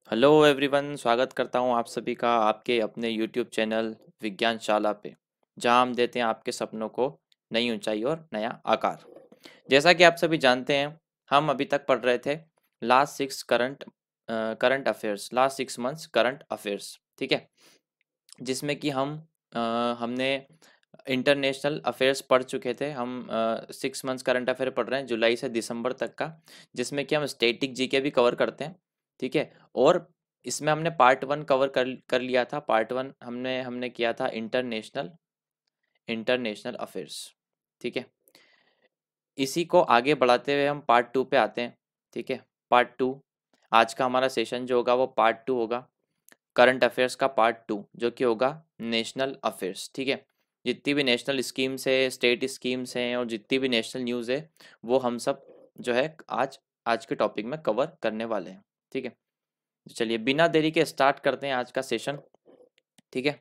Hello everyone, स्वागत करता हूँ आप सभी का आपके अपने यूट्यूब चैनल विज्ञानशाला पे, जहाँ हम देते हैं आपके सपनों को नई ऊंचाई और नया आकार। जैसा कि आप सभी जानते हैं, हम अभी तक पढ़ रहे थे लास्ट 6 मंथ्स करंट अफेयर्स, ठीक है। जिसमें कि हमने इंटरनेशनल अफेयर्स पढ़ चुके थे। हम 6 मंथ्स करंट अफेयर पढ़ रहे हैं, जुलाई से दिसंबर तक का, जिसमें कि हम स्टैटिक जीके भी कवर करते हैं, ठीक है। और इसमें हमने पार्ट 1 कवर कर कर लिया था। पार्ट 1 हमने हमने किया था इंटरनेशनल इंटरनेशनल अफेयर्स, ठीक है। इसी को आगे बढ़ाते हुए हम पार्ट 2 पे आते हैं, ठीक है। पार्ट 2, आज का हमारा सेशन जो होगा वो पार्ट 2 होगा, करंट अफेयर्स का पार्ट 2, जो कि होगा नेशनल अफेयर्स, ठीक है। जितनी भी नेशनल स्कीम्स है, स्टेट स्कीम्स हैं और जितनी भी नेशनल न्यूज़ है, वो हम सब जो है आज आज के टॉपिक में कवर करने वाले हैं, ठीक है। तो चलिए बिना देरी के स्टार्ट करते हैं आज का सेशन, ठीक है।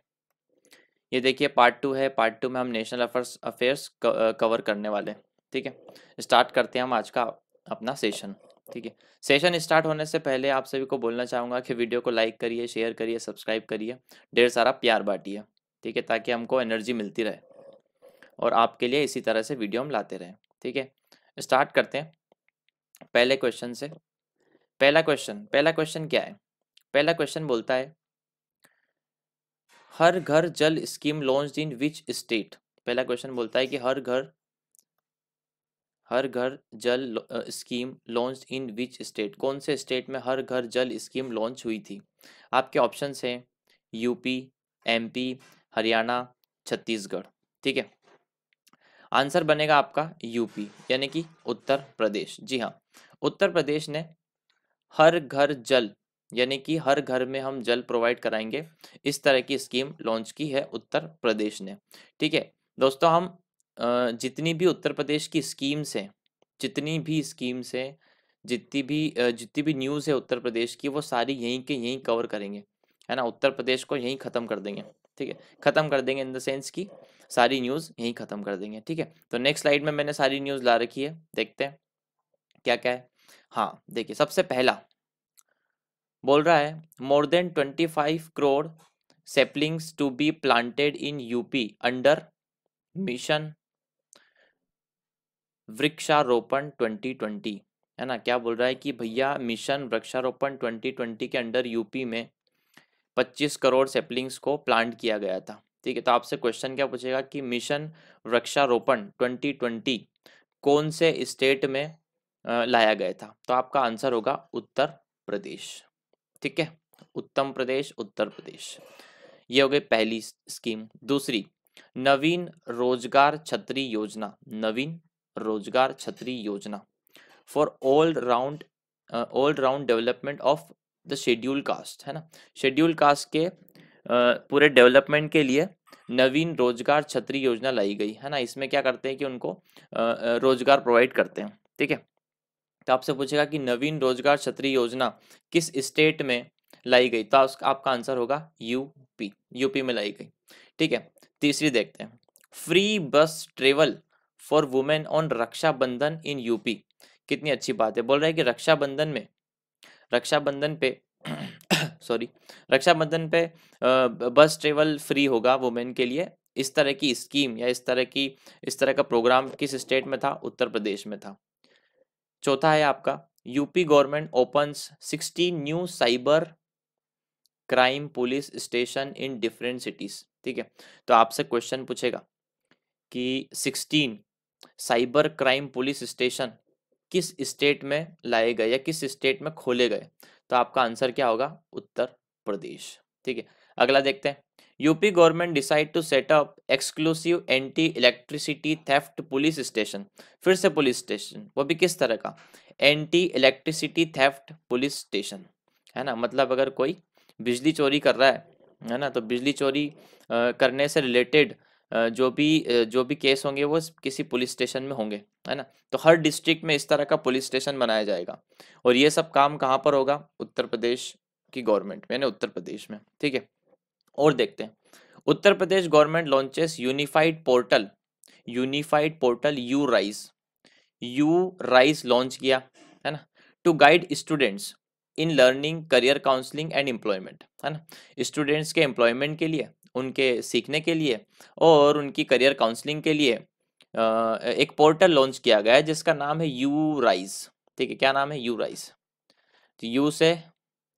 ये देखिए पार्ट 2 है। पार्ट 2 में हम नेशनल अफेयर्स अफेयर्स कवर करने वाले हैं, ठीक है। स्टार्ट करते हैं हम आज का अपना सेशन, ठीक है। सेशन स्टार्ट होने से पहले आप सभी को बोलना चाहूँगा कि वीडियो को लाइक करिए, शेयर करिए, सब्सक्राइब करिए, ढेर सारा प्यार बांटिए, ठीक है, ताकि हमको एनर्जी मिलती रहे और आपके लिए इसी तरह से वीडियो हम लाते रहें, ठीक है। स्टार्ट करते हैं पहले क्वेश्चन से। पहला क्वेश्चन क्या है? पहला क्वेश्चन बोलता है, हर घर जल scheme launched in which state. पहला क्वेश्चन बोलता है कि हर घर जल scheme launch in which state, कौन से स्टेट में हर घर जल स्कीम लॉन्च हुई थी। आपके ऑप्शंस हैं यूपी, एमपी, हरियाणा, छत्तीसगढ़, ठीक है। आंसर बनेगा आपका यूपी, यानी कि उत्तर प्रदेश। जी हाँ, उत्तर प्रदेश ने हर घर जल, यानी कि हर घर में हम जल प्रोवाइड कराएंगे, इस तरह की स्कीम लॉन्च की है उत्तर प्रदेश ने, ठीक है। दोस्तों, हम जितनी भी उत्तर प्रदेश की स्कीम्स हैं, जितनी भी स्कीम्स हैं, जितनी भी न्यूज़ है उत्तर प्रदेश की, वो सारी यहीं के यहीं कवर करेंगे, है ना। उत्तर प्रदेश को यहीं ख़त्म कर देंगे, ठीक है। ख़त्म कर देंगे इन द सेंस की सारी न्यूज़ यहीं ख़त्म कर देंगे, ठीक है। तो नेक्स्ट स्लाइड में मैंने सारी न्यूज़ ला रखी है, देखते हैं क्या क्या है। हाँ देखिए, सबसे पहला बोल रहा है, more than 25 crore saplings to be planted in UP under mission Vriksharopan 2020, है ना। क्या बोल रहा है कि भैया मिशन वृक्षारोपण 2020 के अंडर यूपी में 25 करोड़ सेपलिंग्स को प्लांट किया गया था, ठीक है। तो आपसे क्वेश्चन क्या पूछेगा कि मिशन वृक्षारोपण 2020 कौन से स्टेट में लाया गया था। तो आपका आंसर होगा उत्तर प्रदेश, ठीक है। उत्तम प्रदेश, उत्तर प्रदेश। ये हो गई पहली स्कीम। दूसरी, नवीन रोजगार छतरी योजना, नवीन रोजगार छतरी योजना for all round development of the schedule caste, है ना। शेड्यूल कास्ट के पूरे डेवलपमेंट के लिए नवीन रोजगार छतरी योजना लाई गई, है ना। इसमें क्या करते हैं कि उनको रोजगार प्रोवाइड करते हैं, ठीक है। तो आपसे पूछेगा कि नवीन रोजगार छतरी योजना किस स्टेट में लाई गई, तो आपका आंसर होगा यूपी, यूपी में लाई गई, ठीक है। तीसरी देखते हैं, free bus travel for women on Rakshabandhan in UP. कितनी अच्छी बात है, बोल रहे हैं कि रक्षाबंधन पे सॉरी, रक्षाबंधन पे बस ट्रेवल फ्री होगा वुमेन के लिए। इस तरह की स्कीम या इस तरह का प्रोग्राम किस स्टेट में था? उत्तर प्रदेश में था। चौथा है आपका, UP government opens 16 new cyber crime police station in different cities, ठीक है। तो आपसे क्वेश्चन पूछेगा कि 16 साइबर क्राइम पुलिस स्टेशन किस स्टेट में लाए गए या किस स्टेट में खोले गए। तो आपका आंसर क्या होगा? उत्तर प्रदेश, ठीक है। अगला देखते हैं, UP government decide to set up exclusive anti electricity theft police station. फिर से पुलिस स्टेशन, वो भी किस तरह का? Anti electricity theft police station, है ना। मतलब अगर कोई बिजली चोरी कर रहा है ना, तो बिजली चोरी करने से रिलेटेड जो भी केस होंगे वो किसी पुलिस स्टेशन में होंगे, है ना। तो हर डिस्ट्रिक्ट में इस तरह का पुलिस स्टेशन बनाया जाएगा और ये सब काम कहाँ पर होगा? उत्तर प्रदेश की गवर्नमेंट में, यानी उत्तर प्रदेश में, ठीक है। और देखते हैं, Uttar Pradesh government launches unified portal U rise launch किया, है ना, to guide students in learning, career counselling and employment, है ना। स्टूडेंट्स के एम्प्लॉयमेंट के लिए, उनके सीखने के लिए और उनकी करियर काउंसलिंग के लिए एक पोर्टल लॉन्च किया गया है जिसका नाम है यू राइज। ठीक है, क्या नाम है? You rise. तो यू से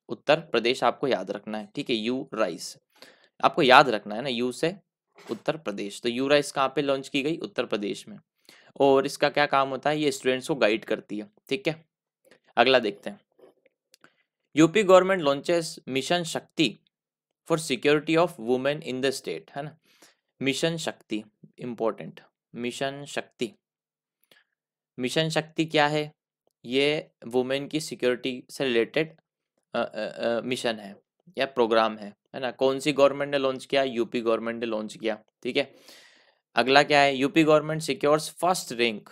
उत्तर प्रदेश आपको याद रखना है, ठीक है, यू राइज आपको याद रखना है ना, यू से उत्तर प्रदेश। तो यू राइज कहाँ पे लॉन्च की गई? उत्तर प्रदेश में। और इसका क्या काम होता है? ये स्टूडेंट्स को गाइड करती है, ठीक है। अगला देखते हैं। यूपी गवर्नमेंट लॉन्चेस मिशन शक्ति for security of women in the state, है ना। मिशन शक्ति इंपॉर्टेंट। मिशन शक्ति, मिशन शक्ति क्या है? ये वुमेन की सिक्योरिटी से रिलेटेड मिशन है या प्रोग्राम है ना। कौन सी गवर्नमेंट ने लॉन्च किया? यूपी गवर्नमेंट ने लॉन्च किया, ठीक है। अगला क्या है? UP government secures first rank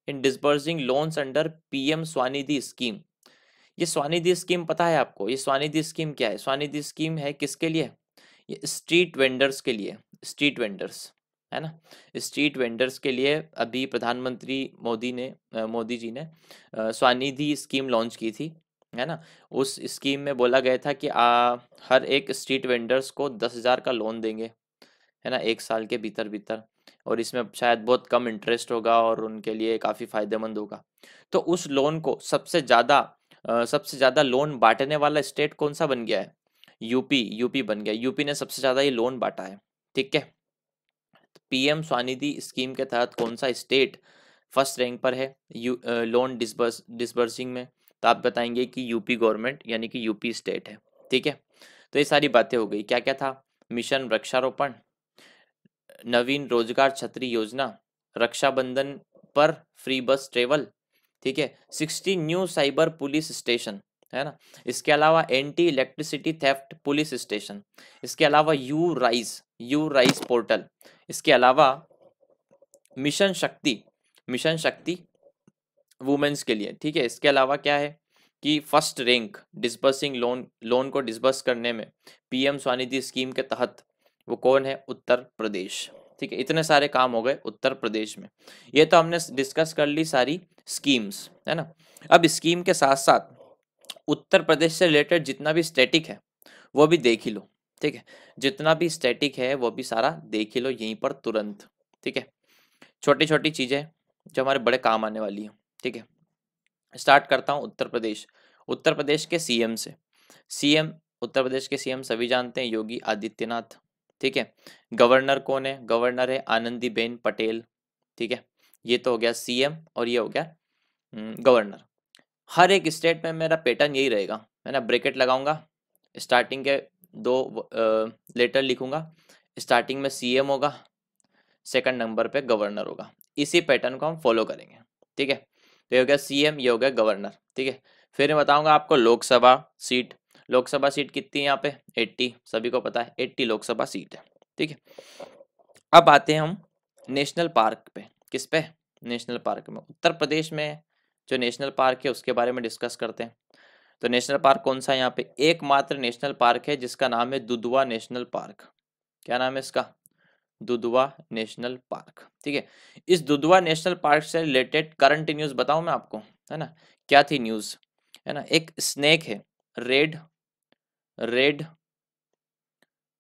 in disbursing loans under PM Svanidhi scheme. ये स्वनिधि स्कीम पता है आपको? ये स्वनिधि स्कीम क्या है? स्वनिधि स्कीम है किसके लिए? ये स्ट्रीट वेंडर्स के लिए, स्ट्रीट वेंडर्स, है ना। स्ट्रीट वेंडर्स के लिए अभी प्रधानमंत्री मोदी जी ने स्वनिधि स्कीम लॉन्च की थी, है ना। उस स्कीम में बोला गया था कि हर एक स्ट्रीट वेंडर्स को 10,000 का लोन देंगे, है ना, 1 साल के भीतर भीतर। और इसमें शायद बहुत कम इंटरेस्ट होगा और उनके लिए काफ़ी फायदेमंद होगा। तो उस लोन को सबसे ज़्यादा लोन बांटने वाला स्टेट कौन सा बन गया है? यूपी। यूपी बन गया। यूपी ने सबसे ज़्यादा ये लोन बांटा है, ठीक है। पीएम स्वनिधि स्कीम के तहत कौन सा स्टेट फर्स्ट रैंक पर है लोन डिसबर्सिंग में? तो आप बताएंगे कि यूपी गवर्नमेंट यानी कि यूपी स्टेट है, ठीक है। तो ये सारी बातें हो गई। क्या क्या था? मिशन वृक्षारोपण, नवीन रोजगार छतरी योजना, रक्षाबंधन पर फ्री बस ट्रेवल, ठीक है, 60 न्यू साइबर पुलिस स्टेशन, है ना। इसके अलावा anti electricity theft police station, इसके अलावा यू राइस पोर्टल, इसके अलावा मिशन शक्ति, मिशन शक्ति वुमेन्स के लिए, ठीक है। इसके अलावा क्या है कि फर्स्ट रैंक डिस्बर्सिंग लोन को डिस्बर्स करने में पीएम स्वनिधि स्कीम के तहत, वो कौन है? उत्तर प्रदेश, ठीक है। इतने सारे काम हो गए उत्तर प्रदेश में। ये तो हमने डिस्कस कर ली सारी स्कीम्स, है ना। अब स्कीम के साथ साथ उत्तर प्रदेश से रिलेटेड जितना भी स्टैटिक है वो भी देख ही लो, ठीक है। जितना भी स्टैटिक है वो भी सारा देख ही लो यहीं पर तुरंत, ठीक है। छोटी छोटी चीजें जो हमारे बड़े काम आने वाली है, ठीक है। स्टार्ट करता हूँ उत्तर प्रदेश। उत्तर प्रदेश के सीएम से। सीएम, उत्तर प्रदेश के सीएम सभी जानते हैं, योगी आदित्यनाथ, ठीक है। गवर्नर कौन है? गवर्नर है आनंदीबेन पटेल, ठीक है। ये तो हो गया सीएम और ये हो गया गवर्नर। हर एक स्टेट में मेरा पैटर्न यही रहेगा, है ना। ब्रैकेट लगाऊंगा, स्टार्टिंग के 2 लेटर लिखूंगा, स्टार्टिंग में सीएम होगा, सेकंड नंबर पे गवर्नर होगा। इसी पैटर्न को हम फॉलो करेंगे, ठीक है। तो ये हो गया सीएम, ये हो गया गवर्नर, ठीक है। फिर मैं बताऊंगा आपको लोकसभा सीट। लोकसभा सीट कितनी है यहाँ पे? 80, सभी को पता है 80 लोकसभा सीट है, ठीक है। अब आते हैं हम नेशनल पार्क पे। किस पे? नेशनल पार्क में। उत्तर प्रदेश में जो नेशनल पार्क है उसके बारे में डिस्कस करते हैं। तो नेशनल पार्क कौन सा है यहाँ पे? एकमात्र नेशनल पार्क है जिसका नाम है दुधवा नेशनल पार्क। क्या नाम है इसका? दुधवा नेशनल पार्क, ठीक है। इस दुधवा नेशनल पार्क से रिलेटेड करंट न्यूज बताऊं मैं आपको, है ना। क्या थी न्यूज, है ना। एक स्नेक है, red red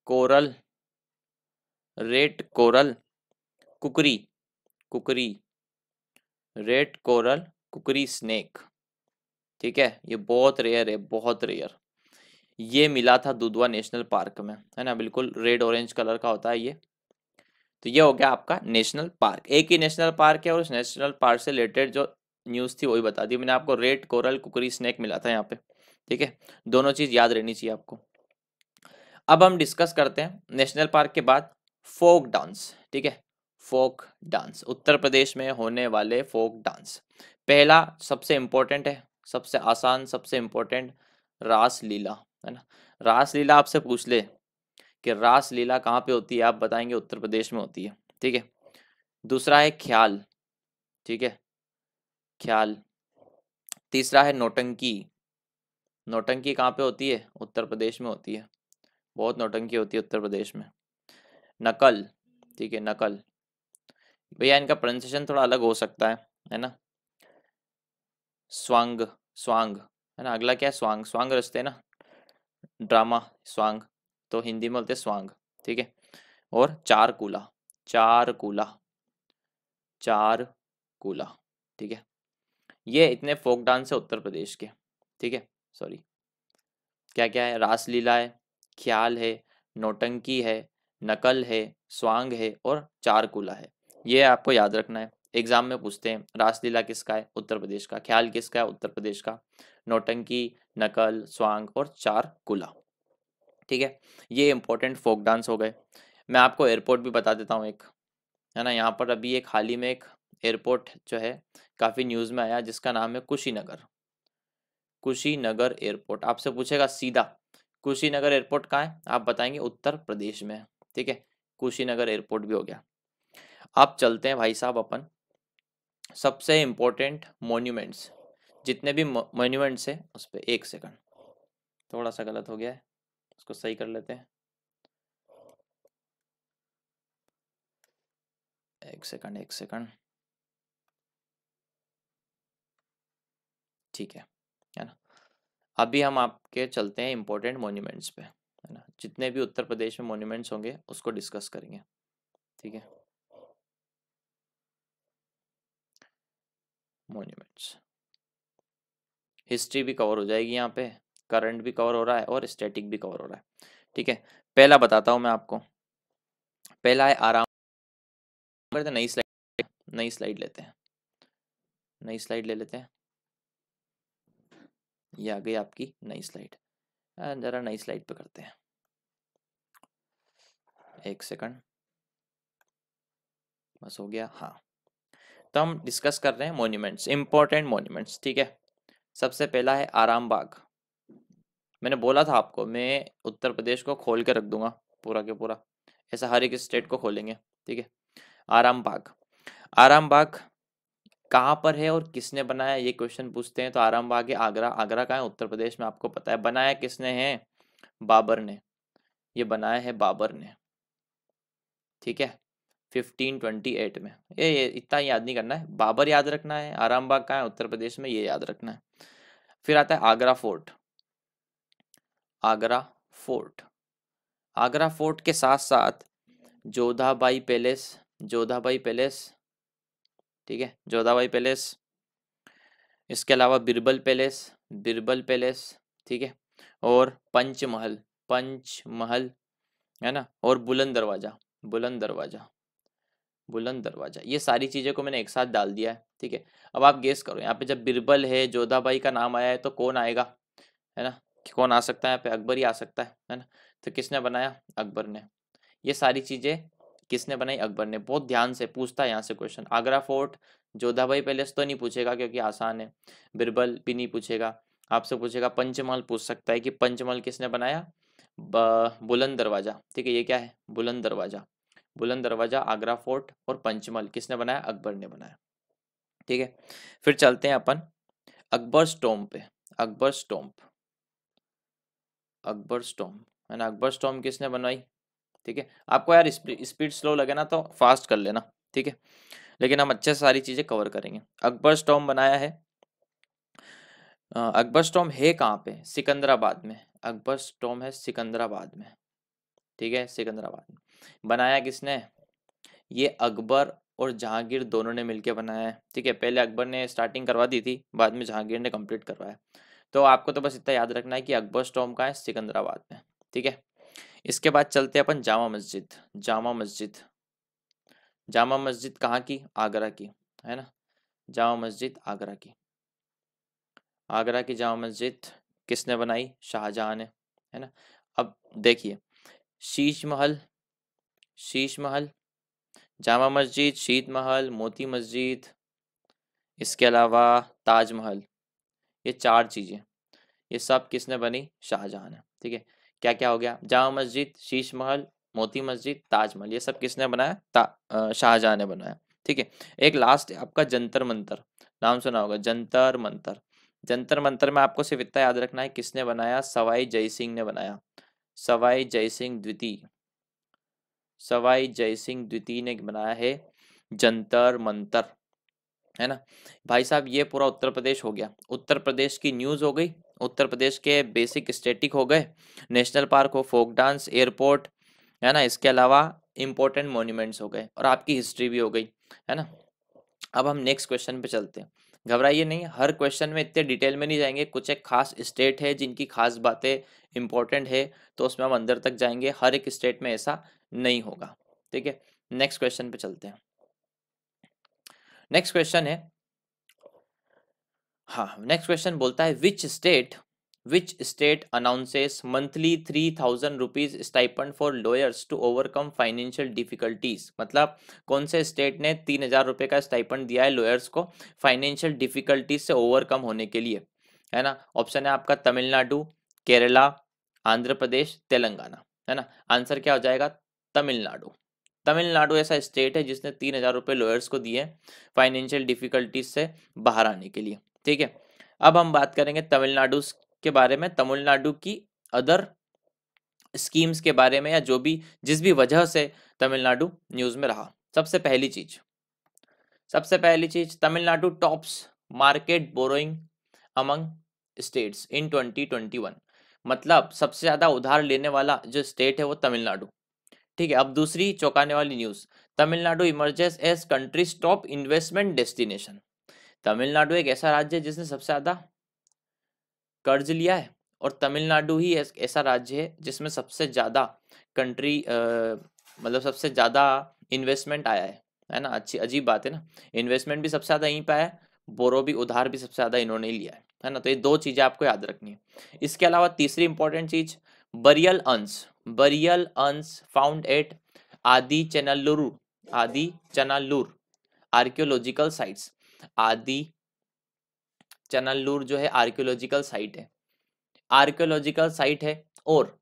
coral, red coral kukri, kukri, red coral kukri snake, ठीक है। ये बहुत रेयर है, बहुत रेयर। ये मिला था दुधवा नेशनल पार्क में, है ना। बिल्कुल रेड ऑरेंज कलर का होता है ये। तो ये हो गया आपका नेशनल पार्क। एक ही नेशनल पार्क है और उस नेशनल पार्क से रिलेटेड जो न्यूज़ थी वही बता दी मैंने आपको। रेड कोरल कुकरी स्नेक मिला था यहाँ पे, ठीक है। दोनों चीज़ याद रहनी चाहिए आपको। अब हम डिस्कस करते हैं नेशनल पार्क के बाद फोक डांस, ठीक है। फोक डांस, उत्तर प्रदेश में होने वाले फोक डांस। पहला सबसे इम्पोर्टेंट है, सबसे आसान, सबसे इम्पोर्टेंट, रास लीला, है ना। रास लीला आपसे पूछ ले कि रास लीला कहाँ पे होती है, आप बताएंगे उत्तर प्रदेश में होती है, ठीक है। दूसरा है ख्याल, ठीक है, ख्याल। तीसरा है नौटंकी। नौटंकी कहाँ पे होती है? उत्तर प्रदेश में होती है। बहुत नौटंकी होती है उत्तर प्रदेश में। नकल, ठीक है, नकल। भैया इनका प्रोनाउंसिएशन थोड़ा अलग हो सकता है ना। स्वांग, स्वांग, है ना। अगला क्या है, स्वांग। स्वांग रचते हैं ना, ड्रामा स्वांग, तो हिंदी में बोलते हैं स्वांग, ठीक है। और चारकूला, चारकूला, चारकूला, ठीक है। ये इतने फोक डांस है उत्तर प्रदेश के, ठीक है। सॉरी, क्या क्या है, रासलीला है, ख्याल है, नौटंकी है, नकल है, स्वांग है और चारकूला है। ये आपको याद रखना है, एग्जाम में पूछते हैं। रासलीला किसका है, उत्तर प्रदेश का। ख्याल किसका है, उत्तर प्रदेश का। नौटंकी, नकल, स्वांग और चारकूला, ठीक है। ये इंपॉर्टेंट फोक डांस हो गए। मैं आपको एयरपोर्ट भी बता देता हूँ एक, है ना। यहाँ पर अभी एक हाल ही में एक एयरपोर्ट जो है काफ़ी न्यूज़ में आया, जिसका नाम है कुशीनगर। कुशीनगर एयरपोर्ट आपसे पूछेगा सीधा, कुशीनगर एयरपोर्ट कहाँ है, आप बताएंगे उत्तर प्रदेश में है, ठीक है। कुशीनगर एयरपोर्ट भी हो गया। अब चलते हैं भाई साहब अपन सबसे इम्पोर्टेंट मॉन्यूमेंट्स, जितने भी मॉन्यूमेंट्स है उस पर। एक सेकंड, थोड़ा सा गलत हो गया है, उसको सही कर लेते हैं। एक सेकंड, एक सेकंड, ठीक है ना। अभी हम आपके चलते हैं इम्पोर्टेंट मॉन्यूमेंट्स पे, है ना। जितने भी उत्तर प्रदेश में मॉन्यूमेंट्स होंगे उसको डिस्कस करेंगे, ठीक है। मॉन्यूमेंट्स, हिस्ट्री भी कवर हो जाएगी यहाँ पे, करंट भी कवर हो रहा है और स्टैटिक भी कवर हो रहा है, ठीक है। पहला बताता हूँ मैं आपको, पहला है आराम। करते नई स्लाइड, नई स्लाइड लेते हैं, नई स्लाइड ले लेते हैं। ये आ गई आपकी नई स्लाइड, जरा नई स्लाइड पे करते हैं। एक सेकंड, बस हो गया, हाँ। तो हम डिस्कस कर रहे हैं मॉन्यूमेंट्स, इंपॉर्टेंट मॉन्यूमेंट्स, ठीक है। सबसे पहला है आराम बाग। मैंने बोला था आपको, मैं उत्तर प्रदेश को खोल के रख दूंगा पूरा के पूरा, ऐसा हर एक स्टेट को खोलेंगे, ठीक है। आराम बाग, आराम बाग कहाँ पर है और किसने बनाया, ये क्वेश्चन पूछते हैं। तो आराम बाग है आगरा। आगरा कहाँ है, उत्तर प्रदेश में, आपको पता है। बनाया किसने है, बाबर ने, ये बनाया है बाबर ने, ठीक है। 1528 में। ये इतना याद नहीं करना है, बाबर याद रखना है। आराम बाग कहाँ है, उत्तर प्रदेश में, ये याद रखना है। फिर आता है Agra fort. Agra fort, Agra fort के साथ साथ जोधाबाई पैलेस, जोधाबाई पैलेस, ठीक है, जोधाबाई पैलेस। इसके अलावा बिरबल पैलेस, बिरबल पैलेस, ठीक है। और पंचमहल, पंचमहल, है ना। और बुलंद दरवाजा, बुलंद दरवाजा, बुलंद दरवाजा। ये सारी चीजें को मैंने एक साथ डाल दिया है, ठीक है। अब आप गेस करो, यहाँ पे जब बिरबल है, जोधाबाई का नाम आया है, तो कौन आएगा, है ना। कौन आ सकता है यहाँ पे, अकबर ही आ सकता है ना। तो किसने बनाया, अकबर ने। ये सारी चीजें किसने बनाई, अकबर ने। बहुत ध्यान से पूछता है यहाँ से question. Agra fort, Jodha Bai palace तो नहीं पूछेगा क्योंकि आसान है। बिरबल भी नहीं पूछेगा। आपसे पूछेगा पंचमहल, पूछ सकता है कि पंचमहल किसने बनाया, बुलंद दरवाजा, ठीक है। ये क्या है, बुलंद दरवाजा। बुलंद दरवाजा, आगरा फोर्ट और पंचमहल किसने बनाया, अकबर ने बनाया, ठीक है। फिर चलते हैं अपन अकबर स्टोम पे। अकबर स्टोम्प, अकबर स्टोम, है ना। अकबर स्टोम किसने बनवाई, ठीक है। आपको यार स्पीड स्लो लगे ना तो फास्ट कर लेना, ठीक है। लेकिन हम अच्छे से सारी चीजें कवर करेंगे। अकबर स्टोम बनाया है, अकबर स्टोम है कहाँ पे, सिकंदराबाद में। अकबर स्टोम है सिकंदराबाद में, ठीक है, सिकंदराबाद में। बनाया किसने, ये अकबर और जहांगीर दोनों ने मिलकर बनाया है, ठीक है। पहले अकबर ने स्टार्टिंग करवा दी थी, बाद में जहांगीर ने कंप्लीट करवाया। तो आपको तो बस इतना याद रखना है कि अकबर स्टोम का है सिकंदराबाद में, ठीक है। इसके बाद चलते हैं अपन जामा मस्जिद। जामा मस्जिद, जामा मस्जिद कहाँ की, आगरा की, है ना। जामा मस्जिद आगरा की, आगरा की जामा मस्जिद किसने बनाई, शाहजहां ने, है ना। अब देखिए, शीश महल, शीश महल, जामा मस्जिद, शीत महल, मोती मस्जिद, इसके अलावा ताजमहल, ये चार चीजें, ये सब किसने बनी, शाहजहां ने, ठीक है। क्या क्या हो गया, जामा मस्जिद, शीश महल, मोती मस्जिद, ताजमहल, ये सब किसने बनाया, शाहजहां ने बनाया, ठीक है। एक लास्ट है आपका जंतर मंतर, नाम सुना होगा, जंतर मंतर। जंतर मंतर में आपको सिर्फ इतना याद रखना है किसने बनाया, सवाई जय सिंह ने बनाया। सवाई जय सिंह द्वितीय, सवाई जय सिंह द्वितीय ने बनाया है जंतर मंतर, है ना। भाई साहब ये पूरा उत्तर प्रदेश हो गया, उत्तर प्रदेश की न्यूज़ हो गई। उत्तर प्रदेश के बेसिक स्टैटिक हो गए, नेशनल पार्क हो, फोक डांस, एयरपोर्ट, है ना, इसके अलावा इंपॉर्टेंट मॉन्यूमेंट्स हो गए और आपकी हिस्ट्री भी हो गई, है ना। अब हम नेक्स्ट क्वेश्चन पे चलते हैं। घबराइए नहीं, हर क्वेश्चन में इतने डिटेल में नहीं जाएंगे, कुछ एक खास स्टेट है जिनकी खास बातें इंपॉर्टेंट है तो उसमें हम अंदर तक जाएंगे, हर एक स्टेट में ऐसा नहीं होगा, ठीक है। नेक्स्ट क्वेश्चन पे चलते हैं। नेक्स्ट क्वेश्चन है, हाँ नेक्स्ट क्वेश्चन बोलता है which state announces monthly 3,000 rupees stipend for lawyers to overcome financial difficulties. मतलब कौन से स्टेट ने 3,000 रुपये का स्टाइपेंड दिया है लॉयर्स को फाइनेंशियल डिफिकल्टीज से ओवरकम होने के लिए, है ना। ऑप्शन है आपका तमिलनाडु, केरला, आंध्र प्रदेश, तेलंगाना, है ना। आंसर क्या हो जाएगा, तमिलनाडु। तमिलनाडु ऐसा स्टेट है जिसने 3,000 रुपये लॉयर्स को दिए फाइनेंशियल डिफिकल्टीज से बाहर आने के लिए, ठीक है। अब हम बात करेंगे तमिलनाडु के बारे में, तमिलनाडु की अदर स्कीम्स के बारे में, या जो भी जिस भी वजह से तमिलनाडु न्यूज में रहा। सबसे पहली चीज Tamil Nadu tops market borrowing among states in 2021। मतलब सबसे ज्यादा उधार लेने वाला जो स्टेट है वो तमिलनाडु, ठीक है। अब दूसरी चौंकाने वाली news, Tamil Nadu emerges as country's top investment destination. Tamil Nadu एक ऐसा राज्य है जिसने सबसे ज्यादा कर्ज लिया है, और तमिलनाडु ही ऐसा राज्य है जिसमें सबसे ज्यादा कंट्री मतलब सबसे ज्यादा इन्वेस्टमेंट आया है ना। अच्छी अजीब बात है ना, इन्वेस्टमेंट भी सबसे ज्यादा यहीं पे आया है, बोरो भी उधार भी सबसे ज्यादा इन्होंने ही लिया है ना। तो ये दो चीजें आपको याद रखनी है। इसके अलावा तीसरी इंपॉर्टेंट चीज, बरियल अंश फाउंड एट आदि चनालूर आर्कियोलॉजिकल साइट्स। आदि चनालूर जो है आर्कियोलॉजिकल साइट है, आर्कियोलॉजिकल साइट है, और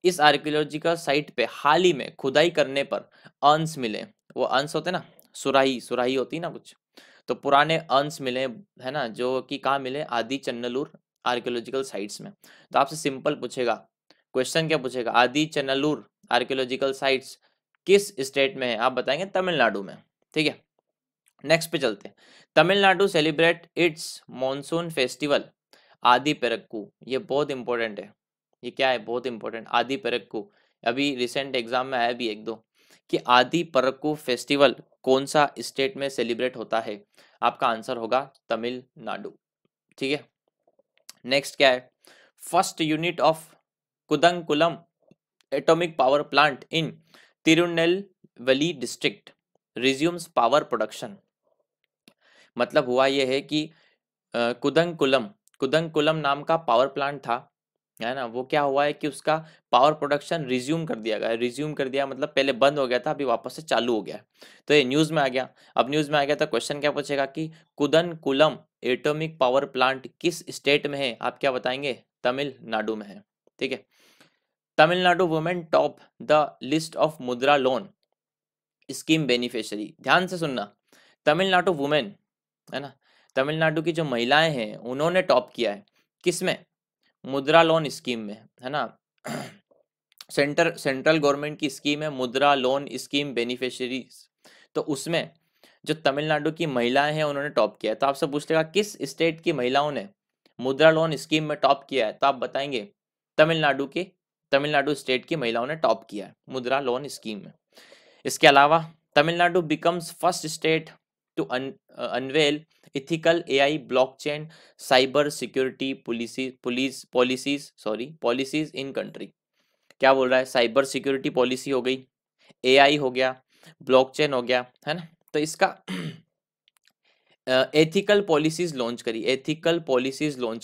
इस आर्कियोलॉजिकल साइट पे हाल ही में खुदाई करने पर अंश मिले। वो अंश होते ना, सुराही सुराही होती ना कुछ, तो पुराने अंश मिले, है ना, जो कि कहाँ मिले, आदि चन्नलूर आर्कियोलॉजिकल साइट्स में। तो आपसे सिंपल पूछेगा, क्वेश्चन क्या पूछेगा, आदि चन्नलूर आर्कियोलॉजिकल साइट्स किस स्टेट में है, आप बताएंगे तमिलनाडु में, ठीक है। नेक्स्ट पे चलते हैं, Tamil Nadu celebrate it's monsoon festival आदि पेरक्कू। ये बहुत इंपॉर्टेंट है, ये क्या है, बहुत इंपॉर्टेंट, आदि पेरक्कू। अभी रिसेंट एग्जाम में आया भी एक दो, कि आदि पेरक्कू फेस्टिवल कौन सा स्टेट में सेलिब्रेट होता है। आपका आंसर होगा तमिलनाडु, ठीक है। नेक्स्ट क्या है, first unit of Kudankulam atomic power plant in Tirunelveli district resumes power production. मतलब हुआ यह है कि कुदंकुलम कुदंकुलम नाम का पावर प्लांट था, है ना, वो क्या हुआ है कि उसका पावर प्रोडक्शन रिज्यूम कर दिया गया। रिज्यूम कर दिया मतलब पहले बंद हो गया था, अभी वापस से चालू हो गया है। तो ये न्यूज में आ गया। अब न्यूज में आ गया तो क्वेश्चन क्या पूछेगा कि कुदनकुलम एटॉमिक पावर प्लांट किस स्टेट में है, आप क्या बताएंगे, तमिलनाडु में है, ठीक है। Tamil Nadu women top the list of मुद्रा लोन स्कीम बेनिफिशियरी। ध्यान से सुनना, तमिलनाडु वुमेन, है ना, तमिलनाडु की जो महिलाएं हैं उन्होंने टॉप किया है, किसमें, मुद्रा लोन स्कीम में, है ना। सेंट्रल गवर्नमेंट की स्कीम है मुद्रा लोन स्कीम बेनिफिशियरीज, तो उसमें जो तमिलनाडु की महिलाएं हैं उन्होंने टॉप किया है। तो आपसे पूछ लेगा किस स्टेट की महिलाओं ने मुद्रा लोन स्कीम में टॉप किया है, तो आप बताएंगे तमिलनाडु स्टेट की महिलाओं ने टॉप किया है मुद्रा लोन स्कीम में। इसके अलावा Tamil Nadu becomes first state to unveil ethical AI blockchain cyber security policies in country. क्या बोल रहा है, साइबर सिक्योरिटी पॉलिसी हो गई, एआई हो गया, ब्लॉकचेन हो गया, है ना। तो इसका एथिकल पॉलिसीज लॉन्च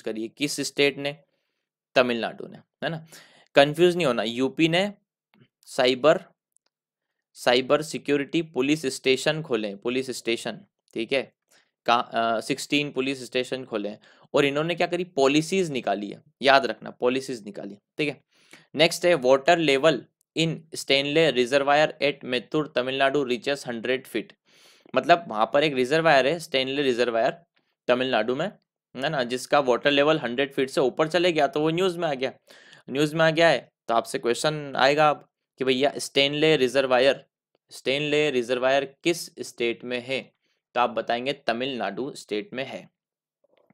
करी किस स्टेट ने, तमिलनाडु ने, है ना। कंफ्यूज नहीं होना, यूपी ने cyber cyber security police station खोले, पुलिस स्टेशन, ठीक है, 16 पुलिस स्टेशन खोले, और इन्होंने क्या करी, पॉलिसीज निकाली है, याद रखना पॉलिसीज निकाली, ठीक है। नेक्स्ट है water level in Stanley reservoir at Mettur Tamil Nadu reaches 100 feet. मतलब वहां पर एक रिजर्वायर है, स्टेनले रिजर्वायर, तमिलनाडु में, है ना, जिसका वाटर लेवल 100 फीट से ऊपर चले गया, तो वो न्यूज में आ गया है। तो आपसे क्वेश्चन आएगा अब कि भैया स्टेनले रिजर्वायर किस स्टेट में है, तो आप बताएंगे तमिलनाडु स्टेट में है,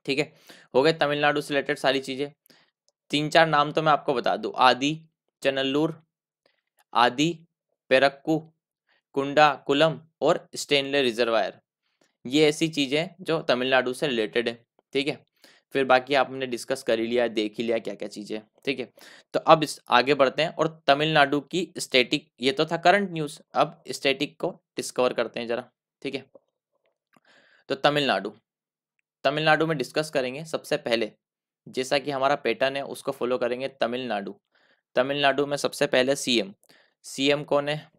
ठीक है, हो गए तमिलनाडु से रिलेटेड सारी चीजें। 3-4 नाम तो मैं आपको बता दूं, आदि चनल्लूर, आदि पेरक्कू, कुंडा कुलम और स्टेनले रिजर्वायर। ये ऐसी चीजें जो तमिलनाडु से रिलेटेड है। ठीक है, फिर बाकी आपने डिस्कस कर ही लिया, देख ही लिया क्या क्या चीजें। ठीक है, तो अब इस आगे बढ़ते हैं और तमिलनाडु की स्टैटिक, ये तो था करंट न्यूज, अब स्टैटिक को डिस्कवर करते हैं जरा। ठीक है, तो तमिलनाडु, तमिलनाडु में डिस्कस करेंगे सबसे पहले, जैसा कि हमारा पैटर्न है उसको फॉलो करेंगे। तमिलनाडु, तमिलनाडु में सबसे पहले सीएम, सीएम कौन है?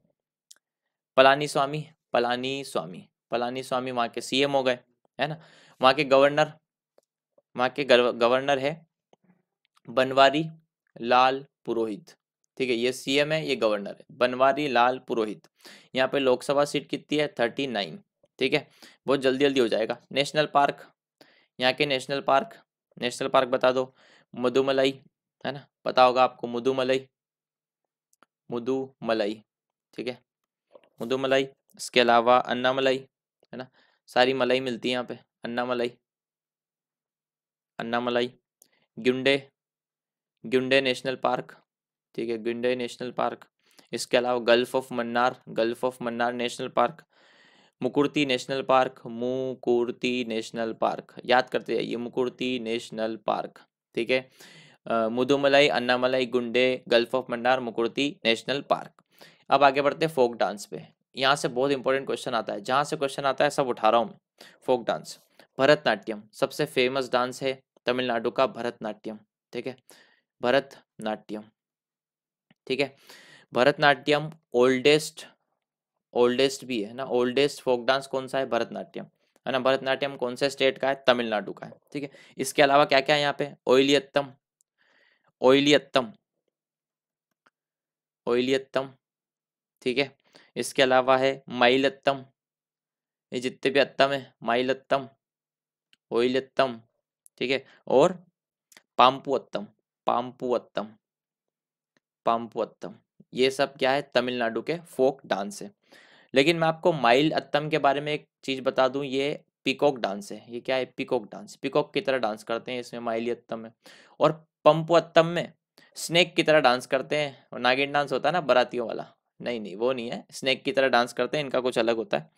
पलानी स्वामी, पलानी स्वामी, पलानी स्वामी वहाँ के सीएम हो गए, है ना। वहाँ के गवर्नर, वहाँ के गवर्नर है बनवारी लाल पुरोहित। ठीक है, ये सीएम है, ये गवर्नर है बनवारी लाल पुरोहित। यहाँ पे लोकसभा सीट कितनी है? 39। ठीक है, बहुत जल्दी जल्दी हो जाएगा। नेशनल पार्क, यहाँ के नेशनल पार्क, नेशनल पार्क बता दो। मुदुमलाई, है ना, पता होगा आपको मुदुमलाई, मुदुमलाई। ठीक है, मुदुमलाई। इसके अलावा अन्नामलाई, है ना, सारी मलाई मिलती है यहाँ पे, अन्नामलाई, अन्नामलाई। गुंडे, गुंडे नेशनल पार्क। ठीक है, गुंडे नेशनल पार्क। इसके अलावा gulf of Mannar, gulf of Mannar national park. Mukurthi national park, Mukurthi national park, याद करते जाइए, मुकुर्ती नेशनल पार्क। ठीक है, मुदुमलाई, अन्नामलाई, गुंडे, gulf of Mannar, Mukurthi national park. अब आगे बढ़ते हैं फोक डांस पे। यहाँ से बहुत इंपॉर्टेंट क्वेश्चन आता है, जहाँ से क्वेश्चन आता है सब उठा रहा हूँ मैं। फोक डांस, भरतनाट्यम, सबसे फेमस डांस है तमिलनाडु का भरतनाट्यम। ठीक है, भरतनाट्यम। ठीक है, भरतनाट्यम ओल्डेस्ट, ओल्डेस्ट भी है ना, ओल्डेस्ट फोक डांस कौन सा है? भरतनाट्यम, है ना। भरतनाट्यम कौन से स्टेट का है? तमिलनाडु का है। ठीक है, इसके अलावा क्या क्या है यहाँ पे? ओइलियत्तम, ओइलियत्तम, ओइलियत्तम। ठीक है, इसके अलावा है माइलत्तम, ये जितने भी अत्तम है, माइलत्तम, ओइलियत्तम। ठीक है, और पाम्पुअत्तम, पाम्पुअत्तम, पाम्पुअत्तम। ये सब क्या है? तमिलनाडु के फोक डांस है। लेकिन मैं आपको माइल अत्तम के बारे में एक चीज बता दूं, ये पीकॉक डांस है। ये क्या है? पीकॉक डांस, पीकॉक की तरह डांस करते हैं, इसमें माइली अत्तम है। और पंपु अत्तम में स्नेक की तरह डांस करते हैं, और नागिन डांस होता है ना बरातियों वाला, नहीं नहीं वो नहीं है, स्नेक की तरह डांस करते हैं, इनका कुछ अलग होता है।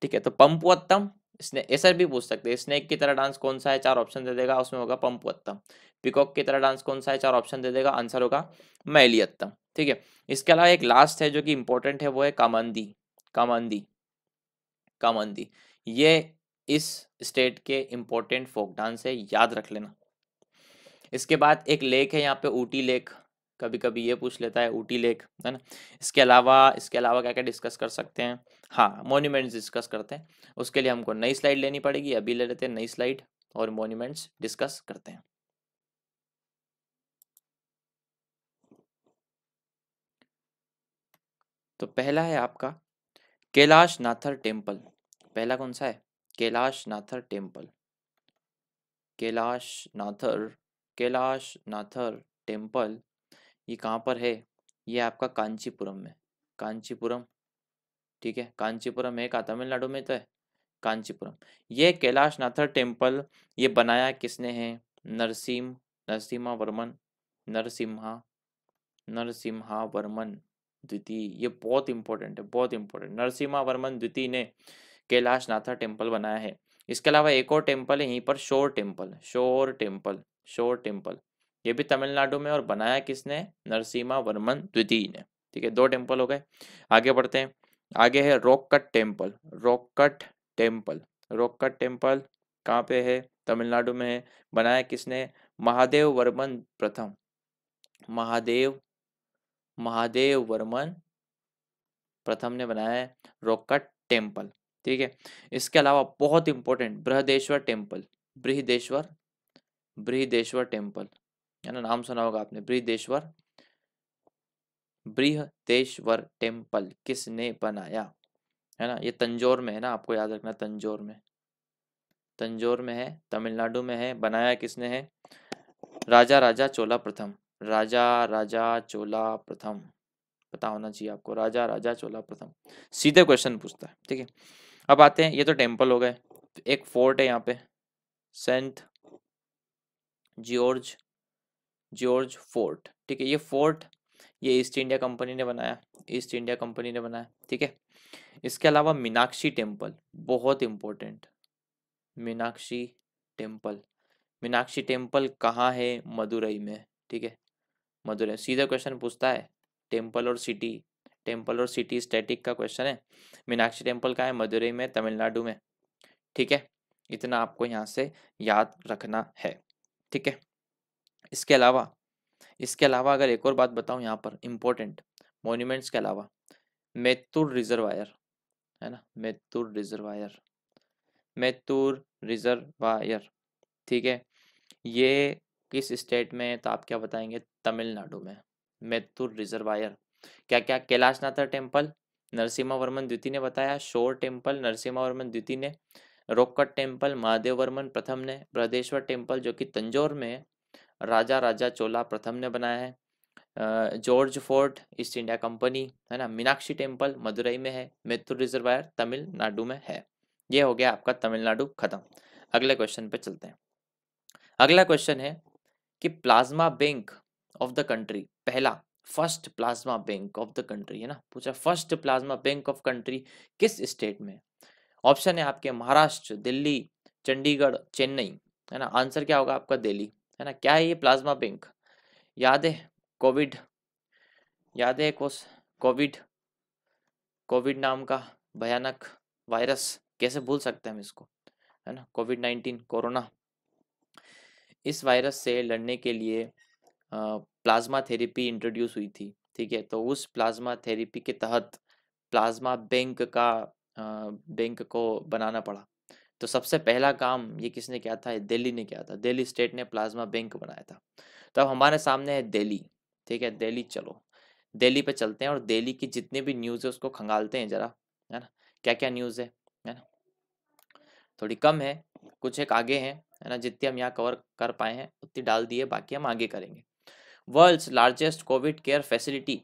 ठीक है, तो पंपु अत्तम, ऐसा भी पूछ सकते हैं, स्नेक की तरह डांस कौन सा है? 4 ऑप्शन दे देगा, उसमें होगा पंपु अत्तम। पीकॉक की तरह डांस कौन सा है? 4 ऑप्शन दे देगा, आंसर होगा मैली अत्तम। ठीक है, इसके अलावा एक लास्ट है जो कि इंपॉर्टेंट है, वो है कामांदी, कामांदी, कामांदी। ये इस स्टेट के इंपॉर्टेंट फोक डांस है, याद रख लेना। इसके बाद एक लेक है यहाँ पे, ऊटी लेक, कभी कभी ये पूछ लेता है, ऊटी लेक, है ना। इसके अलावा क्या क्या डिस्कस कर सकते हैं? हाँ, मॉन्यूमेंट्स डिस्कस करते हैं। उसके लिए हमको नई स्लाइड लेनी पड़ेगी, अभी ले लेते हैं नई स्लाइड और मॉन्यूमेंट्स डिस्कस करते हैं। तो पहला है आपका कैलाश नाथर टेम्पल। पहला कौन सा है? Kailash Nathar temple, Kailash Nathar, Kailash Nathar temple. ये कहाँ पर है? ये आपका कांचीपुरम में, कांचीपुरम। ठीक है, कांचीपुरम है, का तमिलनाडु में तो है, कांचीपुरम। ये कैलाश नाथर टेम्पल, ये बनाया किसने है? नरसिम्हा वर्मन, नरसिम्हा, नरसिम्हा वर्मन द्वितीय। ये बहुत इंपॉर्टेंट है, बहुत इंपॉर्टेंट। नरसिम्हा वर्मन द्वितीय ने कैलाश नाथर टेम्पल बनाया है। इसके अलावा एक और टेम्पल है यहीं पर, शोर टेम्पल, शोर टेम्पल, शोर टेम्पल। ये भी तमिलनाडु में, और बनाया किसने? नरसिम्हा वर्मन द्वितीय ने। ठीक है, 2 टेम्पल हो गए। आगे बढ़ते हैं, आगे है rock cut temple, rock cut temple, rock cut temple कहाँ पे है? तमिलनाडु में है। बनाया किसने? महादेव वर्मन प्रथम, महादेव, महादेव वर्मन प्रथम ने बनाया है रॉक कट टेम्पल। ठीक है, इसके अलावा बहुत important Brihadeeswara temple, Brihadeeswara, Brihadeeswara temple, है ना, नाम सुना होगा आपने, बृहदेश्वर, बृहदेश्वर टेम्पल किसने बनाया? है ना, ये तंजौर में है ना, आपको याद रखना, तंजौर में, तंजौर में है, तमिलनाडु में है। बनाया किसने है? राजा राजा चोला प्रथम, राजा राजा चोला प्रथम, पता होना चाहिए आपको, राजा राजा चोला प्रथम। सीधे क्वेश्चन पूछता है। ठीक है, अब आते हैं, ये तो टेम्पल हो गए। तो एक फोर्ट है यहाँ पे, सेंट जॉर्ज जॉर्ज फोर्ट, ठीक है। ये फोर्ट ये ईस्ट इंडिया कंपनी ने बनाया, ईस्ट इंडिया कंपनी ने बनाया, ठीक है। इसके अलावा मीनाक्षी टेम्पल, बहुत important, Meenakshi temple. Meenakshi temple कहाँ है? मदुरई में, ठीक है। मदुरई, सीधा क्वेश्चन पूछता है, टेम्पल और सिटी, टेम्पल और सिटी स्टैटिक का क्वेश्चन है। मीनाक्षी टेम्पल कहाँ है? मदुरई में, तमिलनाडु में, ठीक है। इतना आपको यहाँ से याद रखना है, ठीक है। इसके अलावा अगर एक और बात बताऊं यहाँ पर इम्पोर्टेंट मॉन्यूमेंट्स के अलावा, मेत्तूर रिजर्वायर है ना, मेत्तूर रिजर्वायर, मेत्तूर रिजर्वायर, ठीक है। ये किस स्टेट में है? तो आप क्या बताएंगे? तमिलनाडु में, मेत्तूर रिजर्वायर। क्या क्या? कैलाशनाथ टेम्पल नरसिम्हा वर्मन द्वितीय ने बताया, शोर टेम्पल नरसिम्हा वर्मन द्वितीय ने, रोक्कट टेम्पल महादेव वर्मन प्रथम ने, बृहदेश्वर टेम्पल जो कि तंजौर में है, राजा राजा चोला प्रथम ने बनाया है, George fort east India company है ना, मीनाक्षी टेम्पल मदुरई में है, मेत्तूर रिजर्वायर तमिलनाडु में है। ये हो गया आपका तमिलनाडु खत्म। अगले क्वेश्चन पे चलते हैं। अगला क्वेश्चन है कि plasma bank of the country, पहला first plasma bank of the country है ना, पूछा first plasma bank of country किस स्टेट में? ऑप्शन है आपके महाराष्ट्र, दिल्ली, चंडीगढ़, चेन्नई, है ना। आंसर क्या होगा आपका? दिल्ली, है ना। क्या है ये प्लाज्मा बैंक? याद है कोविड, याद है कोविड, कोविड नाम का भयानक वायरस, कैसे भूल सकते हैं हम इसको, है ना, कोविड-19 कोरोना। इस वायरस से लड़ने के लिए प्लाज्मा थेरेपी इंट्रोड्यूस हुई थी, ठीक है। तो उस प्लाज्मा थेरेपी के तहत प्लाज्मा बैंक को बनाना पड़ा। तो सबसे पहला काम ये किसने किया था? दिल्ली ने किया था, दिल्ली स्टेट ने प्लाज्मा बैंक बनाया था। तो अब हमारे सामने है दिल्ली, ठीक है। दिल्ली, चलो दिल्ली पे चलते हैं और दिल्ली की जितनी भी न्यूज़ है उसको खंगालते हैं जरा, है ना। क्या क्या न्यूज़ है ना। थोड़ी कम है, कुछ एक आगे है ना। जितनी हम यहाँ कवर कर पाए हैं उतनी डाल दिए, बाकी हम आगे करेंगे। World's largest covid care facility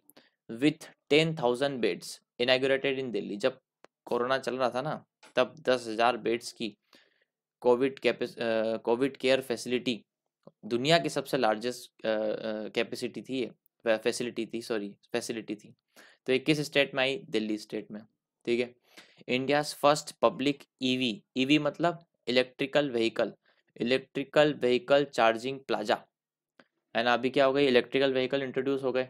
with 10,000 beds inaugurated in Delhi. जब कोरोना चल रहा था ना, तब 10,000 बेड्स की कोविड केयर फैसिलिटी, दुनिया की सबसे लार्जेस्ट कैपेसिटी थी ये, फैसिलिटी थी, सॉरी फैसिलिटी थी। तो ये किस स्टेट में आई? दिल्ली स्टेट में, ठीक है। India's first public EV, EV मतलब इलेक्ट्रिकल व्हीकल चार्जिंग प्लाजा, है ना। अभी क्या हो गई? इलेक्ट्रिकल व्हीकल इंट्रोड्यूस हो गए,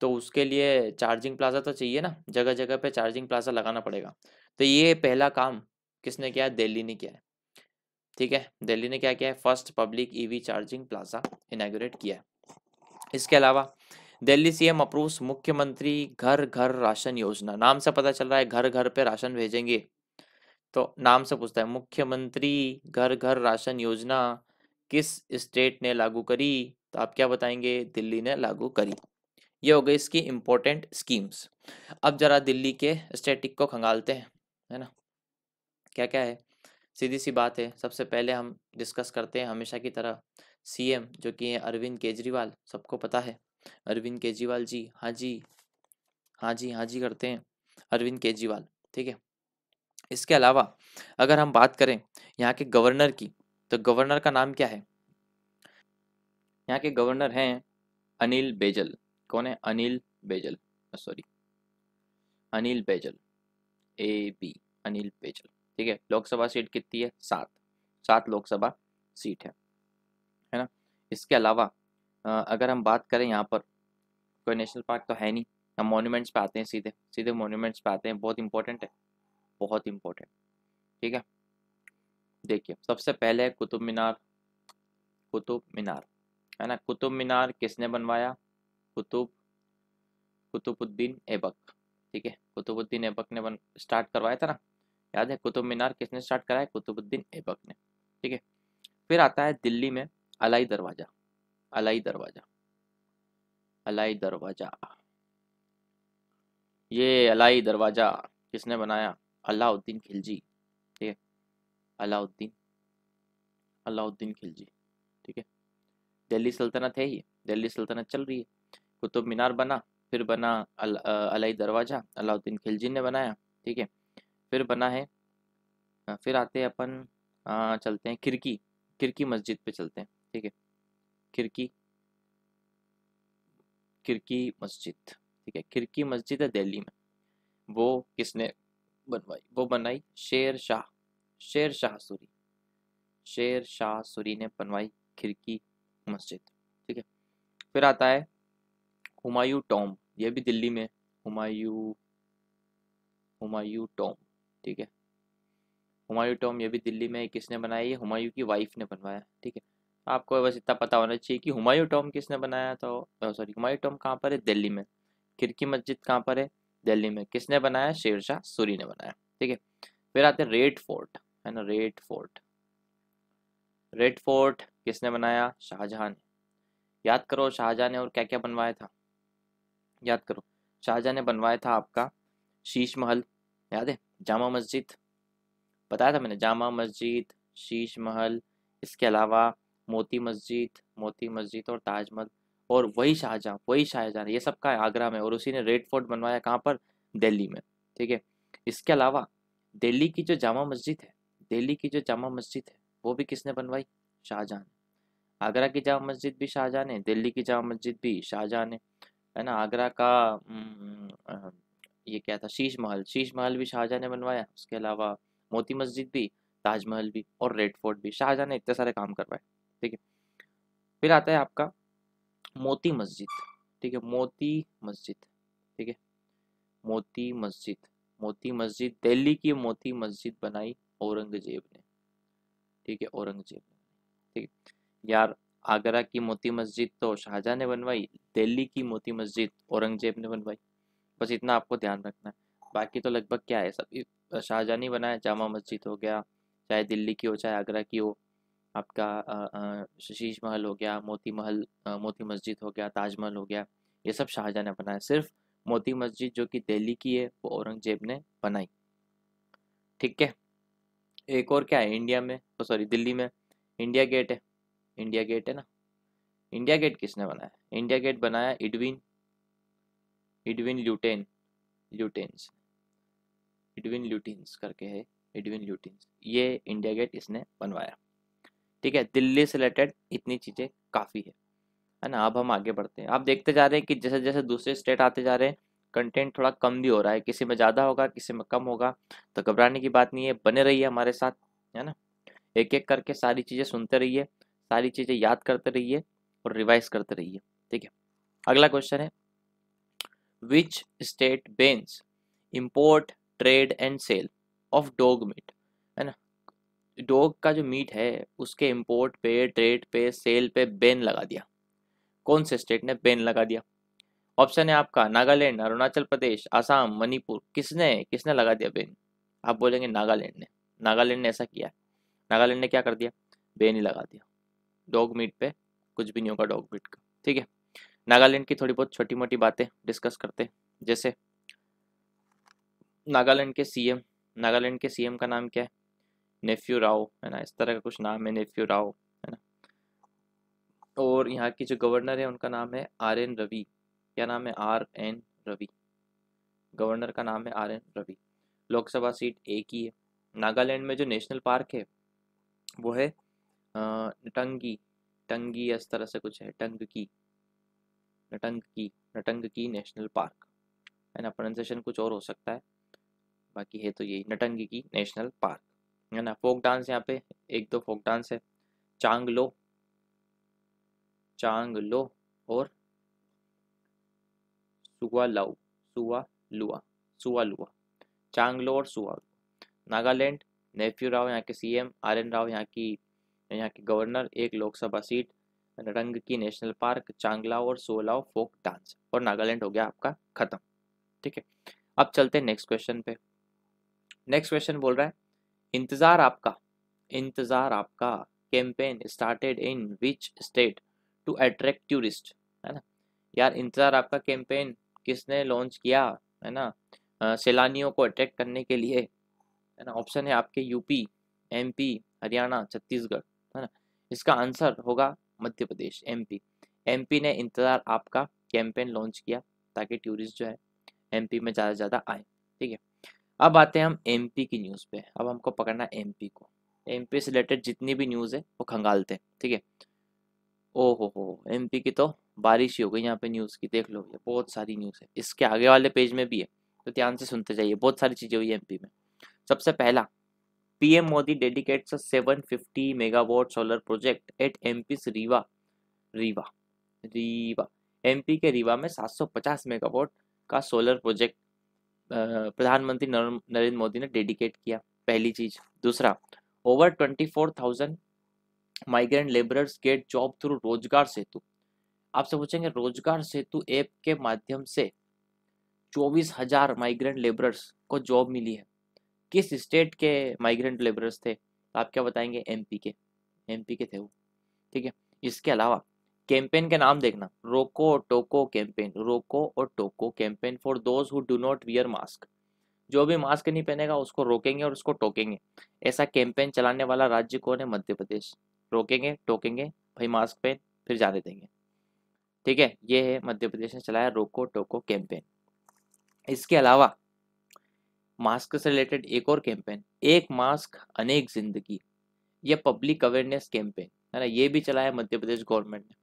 तो उसके लिए चार्जिंग प्लाजा तो चाहिए ना, जगह जगह पे चार्जिंग प्लाजा लगाना पड़ेगा। तो ये पहला काम किसने किया है? दिल्ली ने किया है, ठीक है। दिल्ली ने क्या किया है? First public EV charging plaza inaugurate किया है। इसके अलावा दिल्ली सीएम अप्रूव्स मुख्यमंत्री घर घर राशन योजना। नाम से पता चल रहा है घर घर पे राशन भेजेंगे, तो नाम से पूछता है मुख्यमंत्री घर घर राशन योजना किस स्टेट ने लागू करी? तो आप क्या बताएंगे? दिल्ली ने लागू करी। ये हो गई इसकी इंपॉर्टेंट स्कीम्स। अब जरा दिल्ली के स्टैटिक को खंगालते हैं, है ना। क्या क्या है? सीधी सी बात है, सबसे पहले हम डिस्कस करते हैं हमेशा की तरह सीएम जो कि है अरविंद केजरीवाल, सबको पता है अरविंद केजरीवाल जी, हाँ जी, हाँ जी, हाँ जी करते हैं अरविंद केजरीवाल, ठीक है। इसके अलावा अगर हम बात करें यहाँ के गवर्नर की, तो गवर्नर का नाम क्या है? यहाँ के गवर्नर हैं अनिल बैजल। कौन है? Anil Baijal, sorry Anil Baijal, A B, Anil Baijal, ठीक है। लोकसभा सीट कितनी है? 7, 7 लोकसभा सीट है ना। इसके अलावा अगर हम बात करें यहाँ पर, कोई नेशनल पार्क तो है नहीं, हम मॉन्यूमेंट्स पे आते हैं, सीधे सीधे मॉन्यूमेंट्स पे आते हैं, बहुत इंपॉर्टेंट है, बहुत इंपॉर्टेंट, ठीक है। देखिए सबसे पहले है कुतुब मीनार, कुतुब मीनार, है ना। कुतुब मीनार किसने बनवाया? कुतुबुद्दीन ऐबक, ठीक है। कुतुबुद्दीन ऐबक ने स्टार्ट करवाया था ना, याद है? कुतुब मीनार किसने स्टार्ट कराया? कुतुबुद्दीन ऐबक ने, ठीक है। फिर आता है दिल्ली में अलाई दरवाजा, अलाई दरवाजा, अलाई दरवाजा, ये अलाई दरवाजा किसने बनाया? अलाउद्दीन खिलजी, ठीक है। अलाउद्दीन, अलाउद्दीन खिलजी, ठीक है। दिल्ली सल्तनत है ये, दिल्ली सल्तनत चल रही है। कुतुब मीनार बना, फिर बना अलाई दरवाजा, अलाउद्दीन खिलजी ने बनाया, ठीक है। फिर बना है फिर आते हैं अपन, चलते हैं खिड़की, खिड़की मस्जिद पे चलते हैं, ठीक है। खिड़की खिड़की मस्जिद, ठीक है, खिड़की मस्जिद है दिल्ली में। वो किसने बनवाई? वो बनाई शेर शाह सूरी। शेर शाह सूरी ने बनवाई खिड़की मस्जिद, ठीक है। फिर आता है हुमायूं टॉम्ब, ये भी दिल्ली में। हुमायूं हुमायूं टॉम्ब, ठीक है। हुमायूं टॉम्ब ये भी दिल्ली में है। किसने बनाया? ये हुमायूं की वाइफ ने बनवाया, ठीक है। आपको बस इतना पता होना चाहिए कि हुमायूं टॉम्ब किसने बनाया, तो सॉरी, हुमायूं टॉम्ब कहाँ पर है? दिल्ली में। खिड़की मस्जिद कहाँ पर है? दिल्ली में। किसने बनाया? शेरशाह सूरी ने बनाया, ठीक है। फिर आते हैं रेड फोर्ट, है ना, रेड फोर्ट। रेड फोर्ट किसने बनाया? शाहजहां ने। याद करो शाहजहां ने और क्या क्या बनवाया था, याद करो। शाहजहां ने बनवाया था आपका शीश महल, याद है, जामा मस्जिद, बताया था मैंने, जामा मस्जिद, शीश महल, इसके अलावा मोती मस्जिद और ताजमहल। और वही शाहजहां, ये सब का है आगरा में, और उसी ने रेड फोर्ट बनवाया कहाँ पर? दिल्ली में, ठीक है। इसके अलावा दिल्ली की जो जामा मस्जिद है, दिल्ली की जो जामा मस्जिद है, वो भी किसने बनवाई? शाहजहां ने। आगरा की जामा मस्जिद भी शाहजहां ने, दिल्ली की जामा मस्जिद भी शाहजहां ने, है ना। आगरा का ये क्या था, शीश महल भी शाहजहां ने बनवाया। उसके अलावा मोती मस्जिद भी, ताजमहल भी और रेड फोर्ट भी शाहजहां ने इतने सारे काम करवाए, ठीक है। फिर आता है आपका मोती मस्जिद, ठीक है, मोती मस्जिद, ठीक है, मोती मस्जिद। मोती मस्जिद दिल्ली की मोती मस्जिद बनाई औरंगजेब ने, ठीक है, औरंगजेब ने, ठीक है यार। आगरा की मोती मस्जिद तो शाहजहां ने बनवाई, दिल्ली की मोती मस्जिद औरंगजेब ने बनवाई, बस इतना आपको ध्यान रखना है। बाकी तो लगभग क्या है, सब शाहजहां ही बनाया। जामा मस्जिद हो गया, चाहे दिल्ली की हो चाहे आगरा की हो, आपका शीश महल हो गया, मोती मस्जिद हो गया, ताजमहल हो गया, ये सब शाहजहां ने बनाया। सिर्फ मोती मस्जिद जो कि दिल्ली की है वो औरंगजेब ने बनाई, ठीक है। एक और क्या है इंडिया में, तो सॉरी दिल्ली में, इंडिया गेट है। इंडिया गेट है ना, इंडिया गेट किसने बनाया? इंडिया गेट बनाया इडविन इडविन ल्यूटेन ल्यूटेन्स इडविन ल्यूटिन्स करके है, इडविन ल्यूटिन्स, ये इंडिया गेट इसने बनवाया, ठीक है। दिल्ली से रिलेटेड इतनी चीजें काफी है ना। अब हम आगे बढ़ते हैं। आप देखते जा रहे हैं कि जैसे जैसे दूसरे स्टेट आते जा रहे हैं, कंटेंट थोड़ा कम भी हो रहा है, किसी में ज्यादा होगा किसी में कम होगा, तो घबराने की बात नहीं है, बने रहिए हमारे साथ, है ना। एक एक करके सारी चीजें सुनते रहिए, सारी चीजें याद करते रहिए और रिवाइज करते रहिए, ठीक है। अगला क्वेश्चन है, which state bans import, trade and sale of dog meat, है ना। डॉग का जो मीट है उसके इंपोर्ट पे, ट्रेड पे, सेल पे बैन लगा दिया। कौन से स्टेट ने बैन लगा दिया? ऑप्शन है आपका नागालैंड, अरुणाचल प्रदेश, आसाम, मणिपुर। किसने किसने लगा दिया बैन? आप बोलेंगे नागालैंड ने। नागालैंड ने ऐसा किया है। नागालैंड ने क्या कर दिया? बैन ही लगा दिया डॉग मीट पे, कुछ भी नहीं होगा डॉग मीट का, ठीक है। नागालैंड की थोड़ी बहुत छोटी मोटी बातें डिस्कस करते हैं। जैसे नागालैंड के सीएम का नाम क्या है? नेफ्यू राव, है ना, इस तरह का कुछ नाम है, नेफ्यू राव, है ना। और यहाँ की जो गवर्नर है उनका नाम है आर एन रवि। क्या नाम है? R N Ravi. गवर्नर का नाम है R N Ravi. Lok Sabha seat एक ही है। नागालैंड में जो नेशनल पार्क है वो है टंगी टंगी, इस तरह से कुछ है, नटंग की नेशनल पार्क, है ना। प्रोनाउंसिएशन कुछ और हो सकता है, बाकी है तो यही, नटंगी की नेशनल पार्क, है ना। फोक डांस यहाँ पे एक दो फोक डांस है, चांगलो चांगलो और सुआलाऊ सुआलुआ सुआलुआ, चांगलो और सुआलुआ। नागालैंड, नेफ्यू राव यहाँ के सीएम, आर एन राव यहाँ के गवर्नर, एक लोकसभा सीट, रंग की नेशनल पार्क, चांगलाओ और सोलाओ फोक डांस, और नागालैंड हो गया आपका खत्म, ठीक है। अब चलते हैं नेक्स्ट क्वेश्चन पे। नेक्स्ट क्वेश्चन बोल रहा है, Intezaar Aapka campaign started in which state to attract tourist, है ना। यार इंतजार आपका कैंपेन किसने लॉन्च किया, है ना, सैलानियों को अट्रैक्ट करने के लिए, है ना। ऑप्शन है आपके यूपी, एमपी, हरियाणा, छत्तीसगढ़, है ना। इसका आंसर होगा मध्य प्रदेश, एमपी। एमपी ने इंतजार आपका कैंपेन लॉन्च किया ताकि टूरिस्ट जो है एमपी में ज़्यादा से ज़्यादा आए, ठीक है। अब आते हैं हम एमपी की न्यूज़ पे। अब हमको पकड़ना है एमपी को। एमपी से रिलेटेड जितनी भी न्यूज़ है वो खंगालते हैं, ठीक है। हो एमपी की तो बारिश ही हो गई यहाँ पे न्यूज़ की, देख लो ये बहुत सारी न्यूज़ है, इसके आगे वाले पेज में भी है, तो ध्यान से सुनते जाइए, बहुत सारी चीज़ें हुई एमपी में। सबसे पहला, PM Modi dedicates a 750 megawatt solar project at MP's Rewa Rewa Rewa MP के रीवा में 750 मेगावाट का सोलर प्रोजेक्ट प्रधानमंत्री नरेंद्र मोदी ने डेडिकेट किया, पहली चीज। दूसरा, over 24,000 migrant labourers get job through रोजगार सेतु। आपसे पूछेंगे रोजगार सेतु ऐप के माध्यम से 24,000 माइग्रेंट लेबरर्स को जॉब मिली है। किस स्टेट के माइग्रेंट लेबरर्स थे? तो आप क्या बताएंगे? एमपी के थे वो, ठीक है। इसके अलावा कैंपेन के नाम देखना, रोको टोको कैंपेन, रोको और टोको campaign for those who do not wear mask. जो भी मास्क नहीं पहनेगा उसको रोकेंगे और उसको टोकेंगे। ऐसा कैंपेन चलाने वाला राज्य कौन है? मध्य प्रदेश। रोकेंगे टोकेंगे, भाई मास्क पहन, फिर जाने देंगे, ठीक है। ये है मध्य प्रदेश ने चलाया रोको टोको कैंपेन। इसके अलावा मास्क से रिलेटेड एक और कैंपेन, एक मास्क अनेक जिंदगी, ये पब्लिक अवेयरनेस कैंपेन है ना, ये भी चलाया मध्य प्रदेश गवर्नमेंट ने।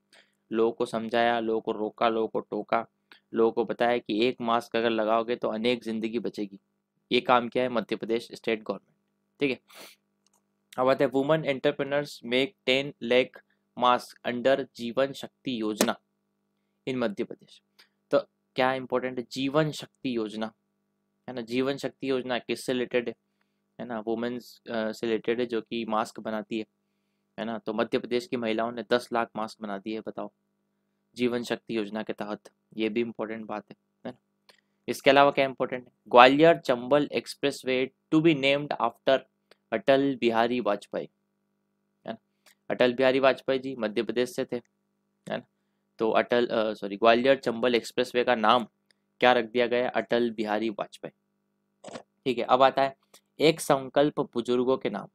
लोगों को समझाया, लोगों को रोका, लोगों को टोका, लोगों को बताया कि एक मास्क अगर लगाओगे तो अनेक जिंदगी बचेगी। ये काम किया है मध्य प्रदेश स्टेट गवर्नमेंट, ठीक है। अब आते हैं, women entrepreneurs make 10 lakh mask under जीवन शक्ति योजना इन मध्य प्रदेश। तो क्या इंपॉर्टेंट है? जीवन शक्ति योजना है ना। जीवन शक्ति योजना किससे रिलेटेड है ना? वुमेन्स से रिलेटेड है, जो कि मास्क बनाती है ना। तो मध्य प्रदेश की महिलाओं ने 10 लाख मास्क बना दिए, बताओ, जीवन शक्ति योजना के तहत। ये भी इम्पोर्टेंट बात है ना। इसके अलावा क्या इंपॉर्टेंट है? Gwalior Chambal expressway to be named after Atal Bihari Vajpayee, है ना। अटल बिहारी वाजपेयी जी मध्य प्रदेश से थे, है ना। तो ग्वालियर चंबल एक्सप्रेस वे का नाम क्या रख दिया गया? अटल बिहारी वाजपेयी, ठीक है। अब आता है, एक संकल्प बुजुर्गों के नाम,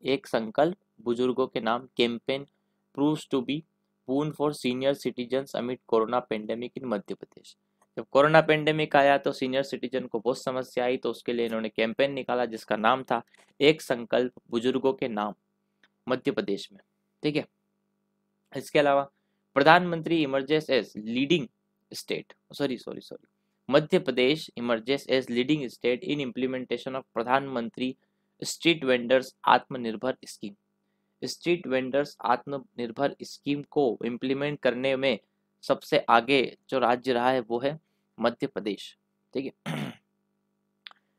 एक संकल्प बुजुर्गों के नाम campaign proves to be boon for senior citizens amid corona pandemic in Madhya Pradesh. जब कोरोना पेंडेमिक आया तो सीनियर सिटीजन को बहुत समस्या आई, तो उसके लिए इन्होंने कैंपेन निकाला जिसका नाम था एक संकल्प बुजुर्गों के नाम, मध्य प्रदेश में, ठीक है। इसके अलावा Pradhanmantri emerges as leading state, sorry Madhya Pradesh emerges as leading state in implementation of Pradhanmantri street vendors Atmanirbhar scheme. Street vendors Atmanirbhar scheme को इम्प्लीमेंट करने में सबसे आगे जो राज्य रहा है वो है मध्य प्रदेश, ठीक है।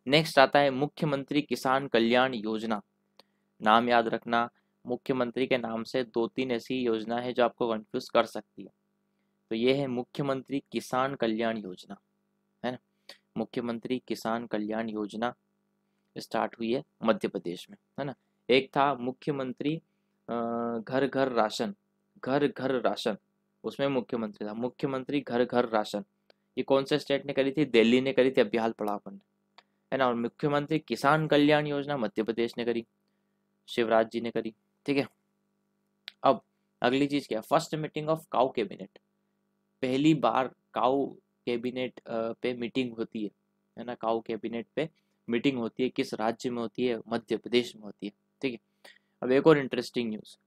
नेक्स्ट आता है मुख्यमंत्री किसान कल्याण योजना। नाम याद रखना, मुख्यमंत्री के नाम से 2-3 ऐसी योजना है जो आपको कंफ्यूज कर सकती है। तो ये है मुख्यमंत्री किसान कल्याण योजना, है ना। मुख्यमंत्री किसान कल्याण योजना स्टार्ट हुई है मध्य प्रदेश में, है ना। एक था मुख्यमंत्री घर घर राशन, घर घर राशन, उसमें मुख्यमंत्री था मुख्यमंत्री घर घर राशन। ये कौन से स्टेट ने करी थी? दिल्ली ने करी थी, अभी हाल पढ़ा अपन ने, है ना। और मुख्यमंत्री किसान कल्याण योजना मध्य प्रदेश ने करी, शिवराज जी ने करी, ठीक है। अब अगली चीज क्या? First meeting of cow cabinet, पहली बार काउ कैबिनेट पे मीटिंग होती है ना। काउ कैबिनेट पे मीटिंग होती है, किस राज्य में होती है? मध्य प्रदेश में होती है, ठीक है। अब एक और interesting news,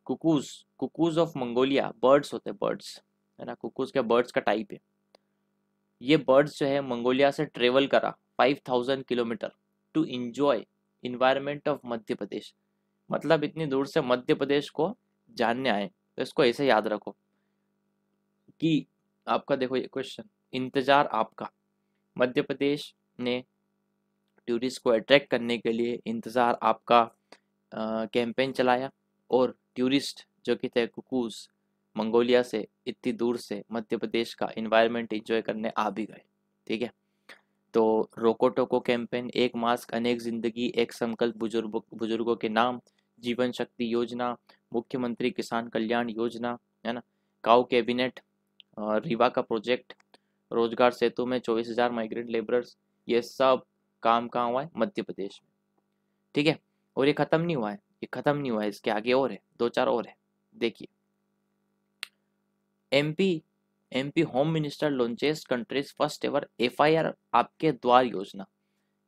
cuckoos, cuckoos of Mongolia, birds होते हैं बर्ड्स, है ना। कुकूज क्या बर्ड्स का टाइप है। ये बर्ड्स जो है मंगोलिया से ट्रेवल करा 5,000 kilometre to enjoy environment of Madhya Pradesh. मतलब इतनी दूर से मध्य प्रदेश को जानने आए, तो इसको ऐसे याद रखो कि आपका, देखो ये क्वेश्चन, इंतजार आपका, मध्य प्रदेश ने टूरिस्ट को अट्रैक्ट करने के लिए इंतजार आपका कैंपेन चलाया, और टूरिस्ट जो कि थे कुकूज मंगोलिया से इतनी दूर से मध्य प्रदेश का इन्वायरमेंट एंजॉय करने आ भी गए, ठीक है। तो रोको टोको कैंपेन, एक मास्क अनेक जिंदगी, एक संकल्प बुजुर्गों के नाम, जीवन शक्ति योजना, मुख्यमंत्री किसान कल्याण योजना, है ना, काउ कैबिनेट, रीवा का प्रोजेक्ट, रोजगार सेतु में 24,000 माइग्रेंट लेबरर्स, ये सब काम कहाँ हुआ है? मध्य प्रदेश में, ठीक है। और ये खत्म नहीं हुआ है, ये खत्म नहीं हुआ है, इसके आगे और है, 2-4 और है, देखिए। MP MP home minister launches countries first ever FIR आपके द्वार योजना।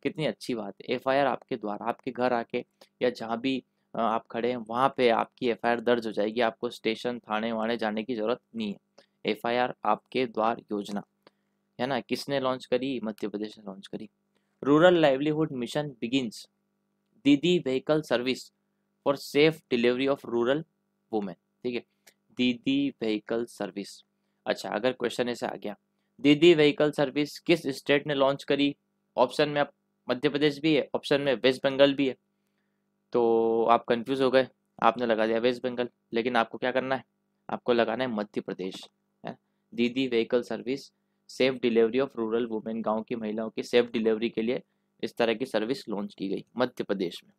कितनी अच्छी बात है, एफआईआर आपके द्वार, आपके घर आके या जहाँ भी आप खड़े हैं वहाँ पे आपकी एफआईआर दर्ज हो जाएगी, आपको स्टेशन थाने वाने जाने की जरूरत नहीं है। एफआईआर आपके द्वार योजना है ना, किसने लॉन्च करी? मध्य प्रदेश ने लॉन्च करी। रूरल लाइवलीहुड मिशन बिगिंस दीदी vehicle service for safe delivery of rural women. ठीक है, दीदी व्हीकल सर्विस। अच्छा, अगर क्वेश्चन ऐसे आ गया, दीदी व्हीकल सर्विस किस स्टेट ने लॉन्च करी? ऑप्शन में आप मध्य प्रदेश भी है, ऑप्शन में वेस्ट बंगाल भी है, तो आप कंफ्यूज हो गए, आपने लगा दिया वेस्ट बंगाल। लेकिन आपको क्या करना है? आपको लगाना है मध्य प्रदेश। है दीदी vehicle service safe delivery of rural women, गांव की महिलाओं की सेफ डिलीवरी के लिए इस तरह की सर्विस लॉन्च की गई मध्य प्रदेश में।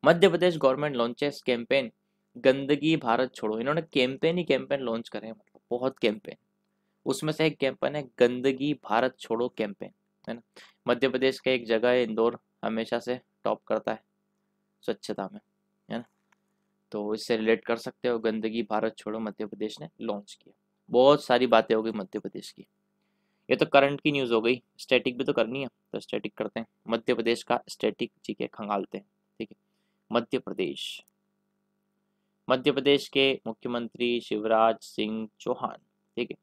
Madhya Pradesh government launches campaign गंदगी भारत छोड़ो। इन्होंने कैंपेन ही कैंपेन लॉन्च करे हैं, मतलब बहुत कैंपेन। उसमें से एक कैंपेन है गंदगी भारत छोड़ो कैंपेन, है ना। मध्य प्रदेश का एक जगह है इंदौर, हमेशा से टॉप करता है स्वच्छता में, है ना। तो इससे रिलेट कर सकते हो, गंदगी भारत छोड़ो मध्य प्रदेश ने लॉन्च किया। बहुत सारी बातें हो गई मध्य प्रदेश की। ये तो करंट की न्यूज़ हो गई, स्टैटिक भी तो करनी है, तो स्टैटिक करते हैं। मध्य प्रदेश का स्टैटिक जी के खंगालते हैं। ठीक है, मध्य प्रदेश। मध्य प्रदेश के मुख्यमंत्री शिवराज सिंह चौहान। ठीक है,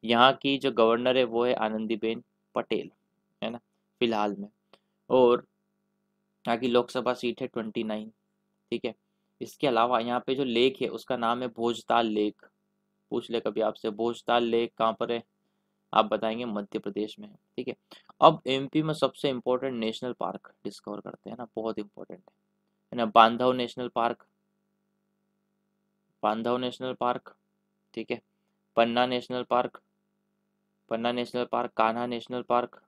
यहाँ की जो गवर्नर है वो है आनंदीबेन पटेल, है ना, फिलहाल में। और यहाँ की लोकसभा सीट है 29। ठीक है, इसके अलावा यहाँ पे जो लेक है उसका नाम है भोजताल लेक। पूछ ले कभी आपसे भोजताल लेक कहाँ पर है, आप बताएंगे मध्य प्रदेश में है। ठीक है, अब एमपी में सबसे इम्पोर्टेंट नेशनल पार्क डिस्कवर करते हैं ना, बहुत इंपॉर्टेंट है ना। Bandhav national park, Bandhav national park. ठीक है, Panna national park, Panna national park, Kanha national park,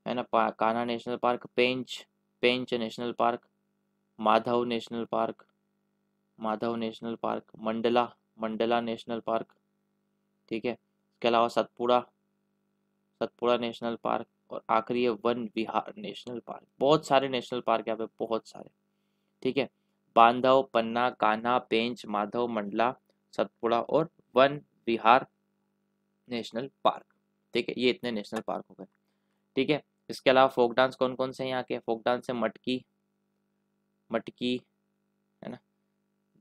है ना, Kanha national park, Pench, Pench national park, Madhav national park, Madhav national park, Mandla, Mandla national park. ठीक है, इसके अलावा सतपुड़ा, सतपुड़ा नेशनल पार्क, और आखिरी है वन विहार नेशनल पार्क। बहुत सारे नेशनल पार्क यहाँ पे, बहुत सारे। ठीक है, बांधव, पन्ना, कान्हा, पेंच, माधव, मंडला, सतपुड़ा और वन विहार नेशनल पार्क। ठीक है, ये इतने नेशनल पार्क हो गए। ठीक है, इसके अलावा फोक डांस कौन कौन से हैं यहाँ के? फोक डांस है मटकी, मटकी, है ना,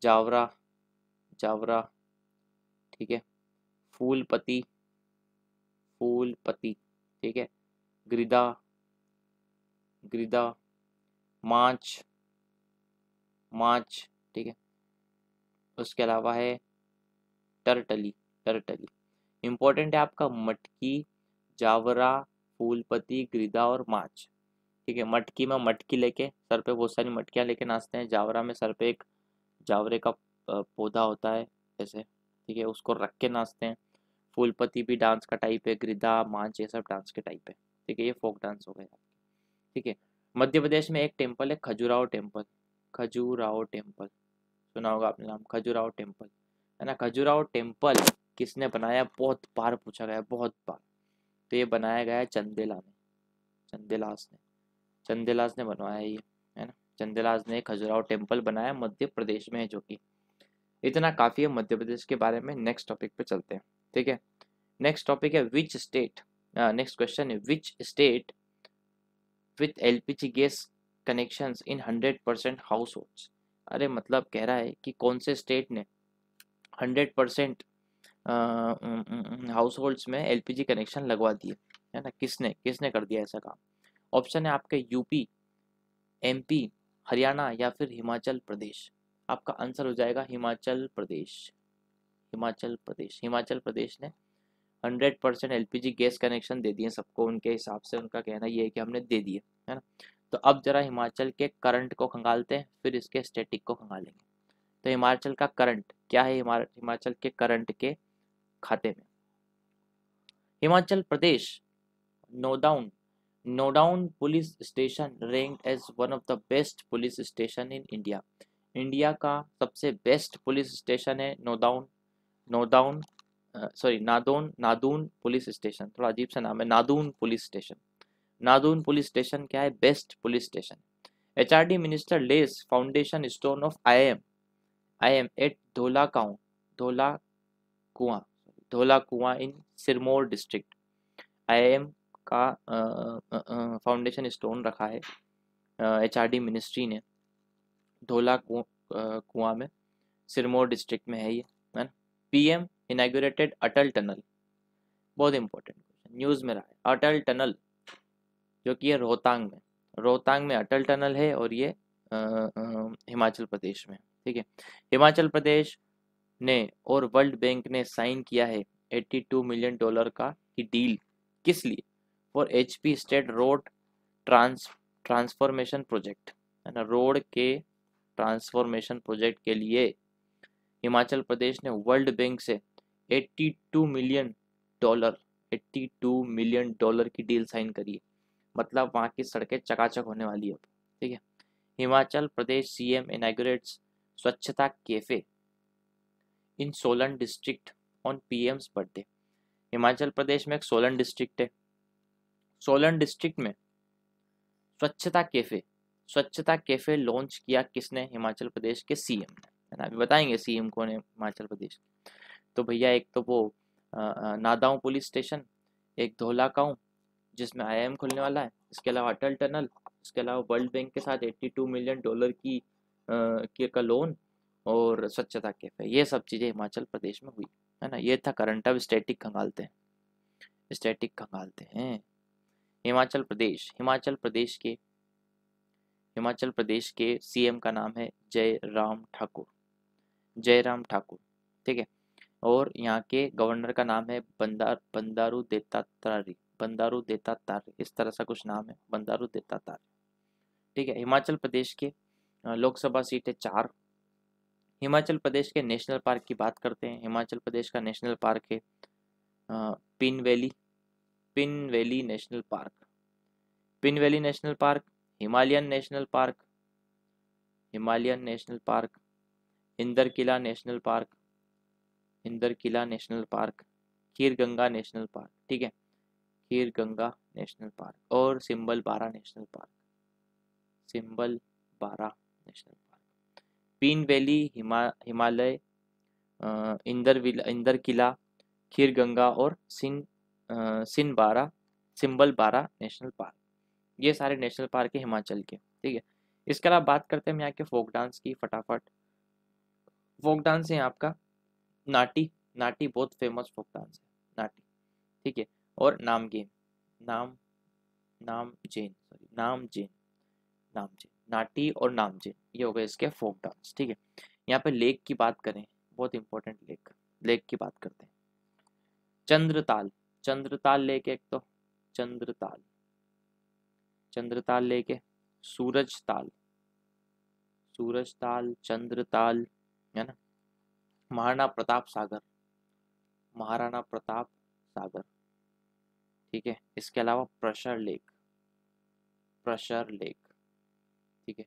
जावरा, जावरा। ठीक है, फूलपति, फूलपति। ठीक है, गिरदा, गिरदा, माच, माच। ठीक है, उसके अलावा है टर्टली, टर्टली। इंपॉर्टेंट है आपका मटकी, जावरा, फूलपति, गिरदा और माच। ठीक है, मटकी में मटकी लेके सर पे बहुत सारी मटकियां लेके नाचते हैं। जावरा में सर पे एक जावरे का पौधा होता है ऐसे, ठीक है, उसको रख के नाचते हैं। फूलपति भी डांस का टाइप है, गिरधा, मांच, ये सब डांस के टाइप है। ठीक है, ये फोक डांस हो गए आपके। ठीक है, मध्य प्रदेश में एक टेम्पल है खजुराहो टेम्पल, खजुराहो टेम्पल, सुना होगा आपने नाम, खजुराहो टेम्पल, है ना। खजुराहो टेम्पल किसने बनाया? बहुत बार पूछा गया, बहुत बार। तो ये बनाया गया है चंदेला ने, चंदेलास ने, चंदेलास ने बनवाया ये, है ना। चंदेलास ने खजुराहो टेम्पल बनाया, मध्य प्रदेश में है जो कि। इतना काफ़ी है मध्य प्रदेश के बारे में। नेक्स्ट टॉपिक पे चलते हैं। ठीक है, नेक्स्ट टॉपिक है विच स्टेट, नेक्स्ट क्वेश्चन है which state with LPG gas connections in 100% house holds. अरे मतलब कह रहा है कि कौन से स्टेट ने 100% हाउस होल्ड्स में एलपीजी कनेक्शन लगवा दिए, है ना। किसने किसने कर दिया ऐसा काम? ऑप्शन है आपके यूपी, एमपी, हरियाणा या फिर हिमाचल प्रदेश। आपका आंसर हो जाएगा हिमाचल प्रदेश, हिमाचल प्रदेश। हिमाचल प्रदेश ने 100% एलपीजी गैस कनेक्शन दे दिए सबको, उनके हिसाब से उनका कहना ये है कि हमने दे दिए, है ना। तो अब जरा हिमाचल के करंट को खंगालते हैं, फिर इसके स्टैटिक को खंगालेंगे। तो हिमाचल का करंट क्या है? हिमाचल के करंट के खाते में Himachal Pradesh, Nadaun, Nadaun police station ranked as one of the best police station in India. India का सबसे बेस्ट पुलिस स्टेशन है Nadaun, Nadaun, sorry Nadaun, Nadaun police station. थोड़ा अजीब सा नाम है, Nadaun police station. Nadaun police station क्या है? Best police station. HRD minister lays foundation stone of IIM, IIM at Dhaula Kuan, Dhaula Kuan, Dhaula Kuan in Sirmaur district. IIM का फाउंडेशन स्टोन रखा है एचआरडी मिनिस्ट्री ने धोला कुआं में, सिरमौर डिस्ट्रिक्ट में है ये, है ना। पीएम इनॉग्रेटेड अटल टनल, बहुत इंपॉर्टेंट क्वेश्चन न्यूज़ में रहा है। अटल टनल जो कि है रोहतांग में अटल टनल है, और ये हिमाचल प्रदेश में, ठीक है। हिमाचल प्रदेश ने और वर्ल्ड बैंक ने साइन किया है $82 मिलियन का की डील, किस लिए? For HP state road transformation project, है ना। रोड के ट्रांसफॉर्मेशन प्रोजेक्ट के लिए हिमाचल प्रदेश ने वर्ल्ड बैंक से 82 मिलियन डॉलर 82 मिलियन डॉलर की डील साइन करी है। मतलब वहाँ की सड़कें चकाचक होने वाली है अब, ठीक है। Himachal Pradesh CM inaugurates Swachhata cafe in Solan district on PM's birthday. Himachal Pradesh में एक सोलन डिस्ट्रिक्ट है, सोलन डिस्ट्रिक्ट में स्वच्छता कैफे लॉन्च किया किसने? हिमाचल प्रदेश के सीएम ने, है ना। अभी बताएंगे सीएम कौन है हिमाचल प्रदेश। तो भैया एक तो वो नादाऊ पुलिस स्टेशन, एक धोला गाँव जिसमें आईआईएम खुलने वाला है, इसके अलावा अटल टनल, इसके अलावा वर्ल्ड बैंक के साथ $82 मिलियन का लोन, और स्वच्छता कैफे, ये सब चीज़ें हिमाचल प्रदेश में हुई, है ना। ये था करंट। अब स्टैटिक खंगालते हैं। हिमाचल प्रदेश के सीएम का नाम है जयराम ठाकुर, ठीक है। और यहाँ के गवर्नर का नाम है बंडारू दत्तात्रेय, इस तरह सा कुछ नाम है, बंडारू दत्तात्रेय, ठीक है। हिमाचल प्रदेश के लोकसभा सीट है 4। हिमाचल प्रदेश के नेशनल पार्क की बात करते हैं। हिमाचल प्रदेश का नेशनल पार्क है Pin valley national park, Himalayan national park, Inderkilla national park, Khir Ganga national park, ठीक है, खीर गंगा नेशनल पार्क, और Simbalbara national park, Pin valley Himalaya, Inder Kila, Khir Ganga, और सिंबल बारा नेशनल पार्क, ये सारे नेशनल पार्क है हिमाचल के, ठीक है। इसके अलावा बात करते हैं हम यहाँ के फोक डांस की फटाफट। फोक डांस है आपका नाटी बहुत फेमस फोक डांस है नाटी, ठीक है। और नाम जेन नाटी और नामजेन, ये हो गए इसके फोक डांस, ठीक है। यहाँ पे लेक की बात करें, बहुत इंपॉर्टेंट लेक की बात करते हैं। चंद्रताल लेक एक तो चंद्रताल लेक है, सूरजताल, चंद्रताल, है ना। महाराणा प्रताप सागर, ठीक है। इसके अलावा प्रशर लेक, ठीक है।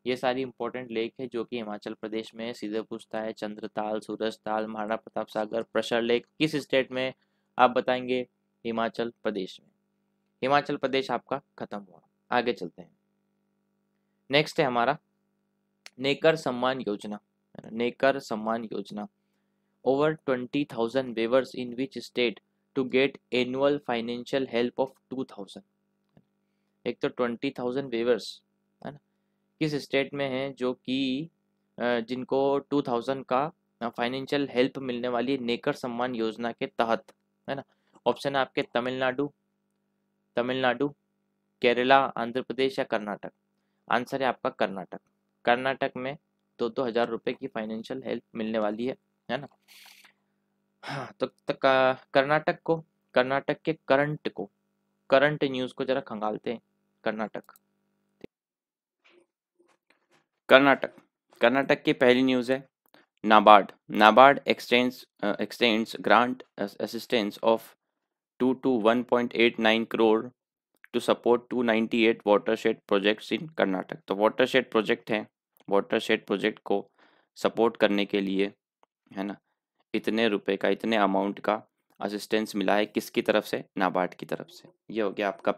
ये सारी इंपॉर्टेंट लेक है जो कि हिमाचल प्रदेश में सीधे पूछता है। चंद्रताल, सूरजताल, महाराणा प्रताप सागर, प्रशर लेक किस स्टेट में? आप बताएंगे हिमाचल प्रदेश में। हिमाचल प्रदेश आपका खत्म हुआ। आगे चलते हैं। नेक्स्ट है हमारा Nekar Samman Yojana. Over 20,000 weavers in which state to get annual financial help of 2,000। एक तो 20,000 वेवर्स, है ना, किस स्टेट में है जो कि जिनको 2,000 का फाइनेंशियल हेल्प मिलने वाली नेकर सम्मान योजना के तहत, है ना। ऑप्शन है आपके तमिलनाडु, केरला, आंध्र प्रदेश या कर्नाटक। आंसर है आपका कर्नाटक में 2,000 रुपए की फाइनेंशियल हेल्प मिलने वाली है ना। हाँ, तो कर्नाटक के करंट न्यूज़ को जरा खंगालते हैं। कर्नाटक की पहली न्यूज़ है NABARD extends grant assistance of 2 to 1.89 crore to support 298 watershed projects in Karnataka. तो वाटरशेड प्रोजेक्ट को सपोर्ट करने के लिए, है ना, इतने अमाउंट का असिस्टेंस मिला है किसकी तरफ से? नाबार्ड की तरफ से। ये हो गया आपका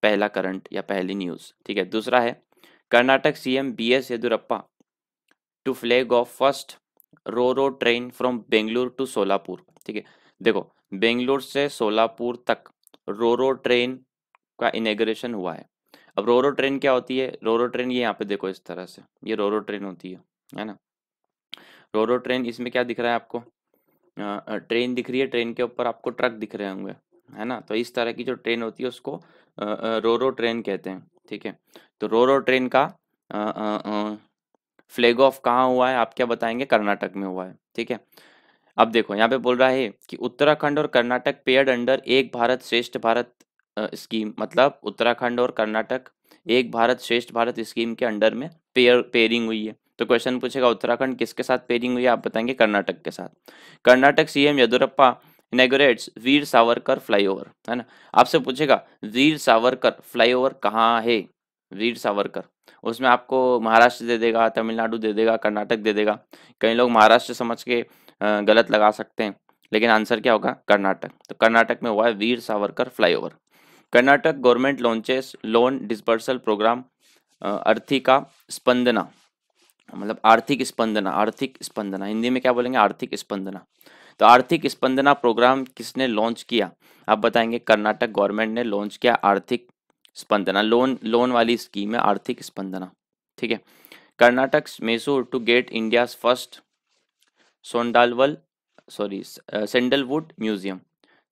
पहला करंट या पहली न्यूज़, ठीक है। दूसरा है Karnataka CM BS Yediyurappa to flag off first ro train from Bengaluru to Solapur, ठीक है। देखो, बेंगलुरु से सोलापुर तक रो ट्रेन का इनेग्रेशन हुआ है। अब रोरो ट्रेन क्या होती है? रोरो ट्रेन ये यहाँ पे देखो इस तरह से, ये रोरो ट्रेन होती है ना। रोरो ट्रेन, इसमें क्या दिख रहा है आपको? ट्रेन दिख रही है, ट्रेन के ऊपर आपको ट्रक दिख रहे होंगे, है ना। तो इस तरह की जो ट्रेन होती है उसको रोरो ट्रेन कहते हैं, ठीक है। तो रोरो ट्रेन का फ्लैग ऑफ कहाँ हुआ है? आप क्या बताएंगे? कर्नाटक में हुआ है, ठीक है। अब देखो यहाँ पे बोल रहा है कि उत्तराखंड और कर्नाटक पेयर्ड अंडर एक भारत श्रेष्ठ भारत स्कीम, मतलब उत्तराखंड और कर्नाटक एक भारत श्रेष्ठ भारत स्कीम के अंडर में पेयरिंग हुई है। तो क्वेश्चन पूछेगा उत्तराखंड किसके साथ पेयरिंग हुई है? आप बताएंगे कर्नाटक के साथ। कर्नाटक सीएम येदुरप्पा इनॉग्रेट्स वीर सावरकर फ्लाईओवर, है ना। आपसे पूछेगा वीर सावरकर फ्लाईओवर कहाँ है? वीर सावरकर, उसमें आपको महाराष्ट्र दे देगा, तमिलनाडु दे देगा, कर्नाटक दे देगा। कई लोग महाराष्ट्र समझ के गलत लगा सकते हैं, लेकिन आंसर क्या होगा? कर्नाटक। तो कर्नाटक में हुआ है Veer Savarkar flyover. Karnataka government launches loan dispersal programme Arthika Spandana, मतलब आर्थिक स्पंदना, आर्थिक स्पंदना हिंदी में क्या बोलेंगे? आर्थिक स्पंदना। तो आर्थिक स्पंदना प्रोग्राम किसने लॉन्च किया? आप बताएंगे कर्नाटक गवर्नमेंट ने लॉन्च किया आर्थिक स्पंदना, लोन लोन वाली स्कीम है आर्थिक स्पंदना, ठीक है। Karnataka Mysore to get India first सोंडालवल सैंडलवुड म्यूजियम,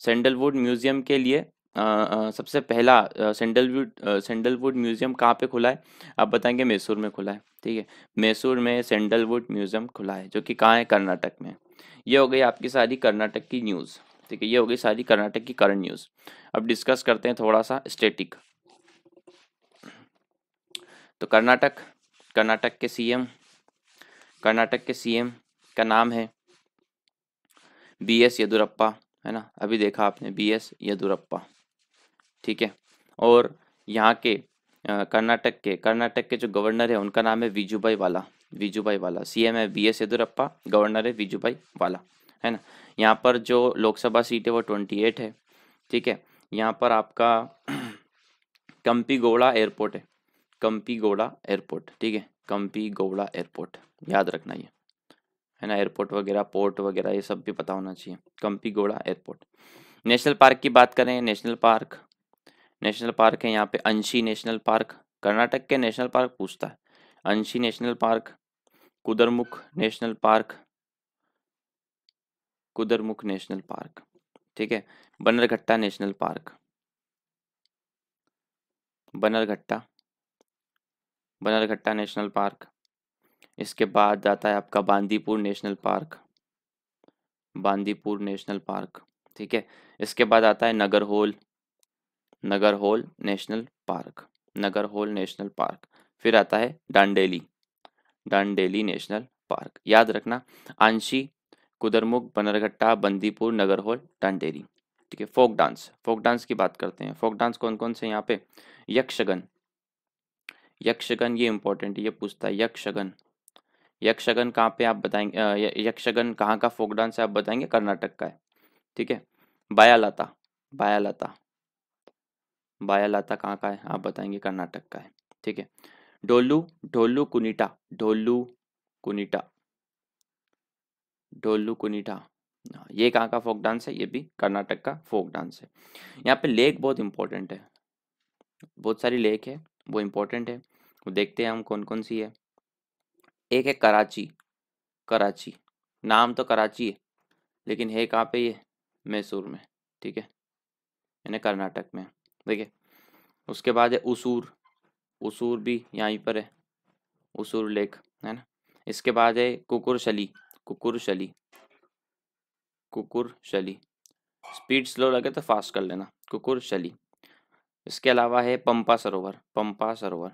सैंडलवुड म्यूजियम के लिए सबसे पहला सैंडलवुड म्यूजियम कहाँ पे खुला है? आप बताएंगे मैसूर में खुला है, ठीक है। मैसूर में सैंडलवुड म्यूजियम खुला है, जो कि कहाँ है? कर्नाटक में। ये हो गई आपकी सारी कर्नाटक की न्यूज़, ठीक है। ये हो गई सारी कर्नाटक की करंट न्यूज़। अब डिस्कस करते हैं थोड़ा सा स्टैटिक। तो कर्नाटक, कर्नाटक के सीएम, कर्नाटक के सीएम का नाम है बीएस येदुरप्पा, है ना। अभी देखा आपने बीएस येदुरप्पा, ठीक है। और यहाँ के कर्नाटक के जो गवर्नर है उनका नाम है विजुभाई वाला, विजुभाई वाला। सीएम है बीएस येदुरप्पा, गवर्नर है विजुभाई वाला, है ना। यहाँ पर जो लोकसभा सीट है वो 28 है, ठीक है। यहाँ पर आपका कंपीगोड़ा एयरपोर्ट है, कंपीगोड़ा एयरपोर्ट, ठीक है। कंपीगोड़ा एयरपोर्ट, याद रखना ये, है ना। एयरपोर्ट वगैरह, पोर्ट वगैरह ये सब भी पता होना चाहिए। कंपीगोड़ा एयरपोर्ट। नेशनल पार्क की बात करें, नेशनल पार्क, नेशनल पार्क है यहाँ पे अंशी नेशनल पार्क। कर्नाटक के नेशनल पार्क पूछता है। Anshi national park, Kudremukh national park, Kudremukh national park, ठीक है। Bannerghatta national park, Bannerghatta, Bannerghatta national park. इसके बाद आता है आपका Bandipur national park, Bandipur national park, ठीक है। इसके बाद आता है Nagarhole, Nagarhole national park, Nagarhole national park. फिर आता है डांडेली, डांडेली नेशनल पार्क। याद रखना आंशी, कुदरमुख, बनरघट्टा, बंदीपुर, नगरहोल, डांडेली, ठीक है। फोक डांस, फोक डांस की बात करते हैं। फोक डांस कौन कौन से यहाँ पे? यक्षगन, यक्षगन ये इंपॉर्टेंट है, ये पूछता है यक्षगन। यक्षगन कहाँ पे? आप बताएंगे यक्षगन कहाँ का फोक डांस है? आप बताएंगे कर्नाटक का है, ठीक है। बायालाता, बायालाता, बायालाता कहाँ का है? आप बताएंगे कर्नाटक का है, ठीक है। डोलू, ढोलू कुनीटा, ढोलू कुनीटा, ढोलू कुनीटा, ये कहाँ का फोक डांस है? ये भी कर्नाटक का फोक डांस है। यहाँ पे लेक बहुत इंपॉर्टेंट है, बहुत सारी लेक है, वो इंपॉर्टेंट है। वो देखते हैं हम कौन कौन सी है। एक है कराची, कराची, नाम तो कराची है, लेकिन है कहाँ पे ये? मैसूर में, ठीक है, यानी कर्नाटक में, देखिए। उसके बाद है उसूर, उसूर भी यहीं पर है, उसूर लेक, है ना। इसके बाद है कुकुरशली, कुकुरशली, कुकुरशली। स्पीड स्लो लगे तो फास्ट कर लेना, कुकुरशली। इसके अलावा है पंपा सरोवर, पंपा सरोवर,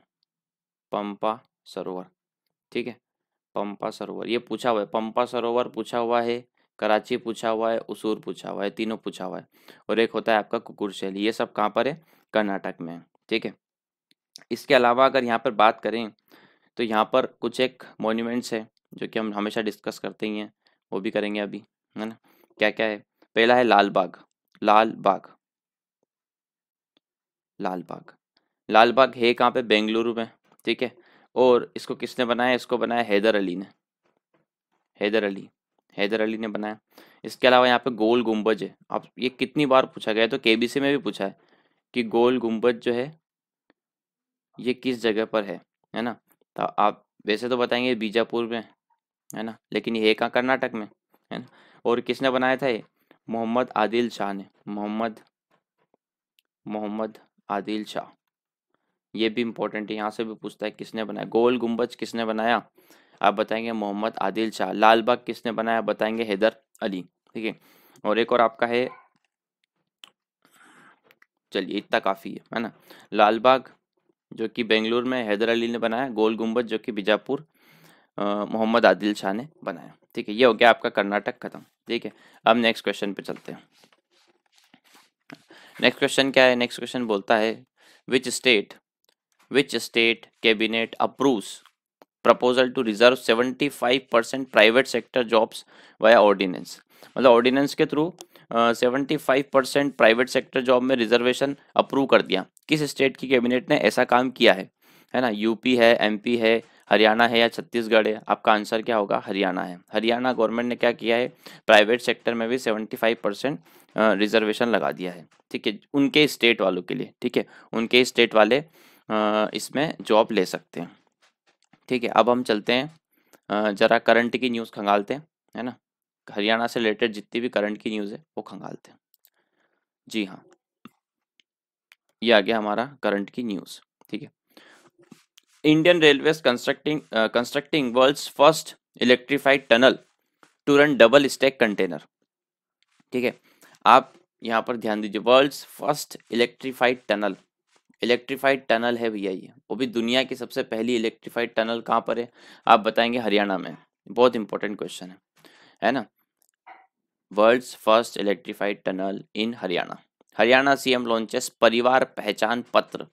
पंपा सरोवर, ठीक है। पंपा सरोवर ये पूछा हुआ है, पंपा सरोवर पूछा हुआ है, कराची पूछा हुआ है, उसूर पूछा हुआ है, तीनों पूछा हुआ है। और एक होता है आपका कुकुरशैली, ये सब कहाँ पर है? कर्नाटक में है, ठीक है। इसके अलावा अगर यहाँ पर बात करें तो यहाँ पर कुछ एक मॉन्यूमेंट्स है जो कि हम हमेशा डिस्कस करते ही हैं, वो भी करेंगे अभी, है ना। क्या क्या है? पहला है लाल बाग, लाल बाग, लाल बाग, लाल बाग है कहाँ पे? बेंगलुरु में, ठीक है। और इसको किसने बनाया? इसको बनाया हैदर अली ने, हैदर अली, हैदर अली ने बनाया। इसके अलावा यहाँ पे गोल गुम्बज है। अब ये कितनी बार पूछा गया है, तो केबीसी में भी पूछा है कि गोल गुम्बज जो है ये किस जगह पर है ना। तो आप वैसे तो बताएंगे बीजापुर में, है ना, लेकिन ये कहाँ, कर्नाटक में, है ना। और किसने बनाया था ये, मोहम्मद आदिल शाह ने, मोहम्मद मोहम्मद आदिल शाह। ये भी इंपॉर्टेंट है, यहाँ से भी पूछता है किसने बनाया। गोल गुम्बज किसने बनाया, आप बताएंगे मोहम्मद आदिल शाह। लाल बाग किसने बनाया, बताएंगे हैदर अली। ठीक है, और एक और आपका है, चलिए इतना काफ़ी है ना। लाल बाग जो कि बेंगलुरु में हैदर अली ने बनाया, गोल गुम्बद जो कि बीजापुर मोहम्मद आदिल शाह ने बनाया। ठीक है, ये हो गया आपका कर्नाटक खत्म। ठीक है, अब नेक्स्ट क्वेश्चन पे चलते हैं। नेक्स्ट क्वेश्चन क्या है, नेक्स्ट क्वेश्चन बोलता है which state cabinet approves proposal to reserve 75% private sector jobs via ordinance. मतलब ऑर्डिनेंस के थ्रू 75% प्राइवेट सेक्टर जॉब में रिजर्वेशन अप्रूव कर दिया। किस स्टेट की कैबिनेट ने ऐसा काम किया है ना। यूपी है, एमपी है, हरियाणा है या छत्तीसगढ़ है। आपका आंसर क्या होगा, हरियाणा है। हरियाणा गवर्नमेंट ने क्या किया है, प्राइवेट सेक्टर में भी 75% रिजर्वेशन लगा दिया है। ठीक है, उनके स्टेट वालों के लिए। ठीक है, उनके स्टेट वाले इसमें जॉब ले सकते हैं। ठीक है, अब हम चलते हैं, जरा करंट की न्यूज़ खंगालते हैं, है ना। हरियाणा से रिलेटेड जितनी भी करंट की न्यूज़ है वो खंगालते हैं। जी हाँ, ये आ गया हमारा करंट की न्यूज़। ठीक है, Indian railways constructing world's first electrified tunnel to run double stack container. ठीक है, आप यहाँ पर ध्यान दीजिए, वर्ल्ड्स फर्स्ट इलेक्ट्रीफाइड टनल है भैया ये, वो भी दुनिया की सबसे पहली इलेक्ट्रीफाइड टनल कहाँ पर है, आप बताएंगे हरियाणा में। बहुत इंपॉर्टेंट क्वेश्चन है ना। World's first electrified tunnel in Haryana. Haryana CM launches Parivar Pehchan पत्र।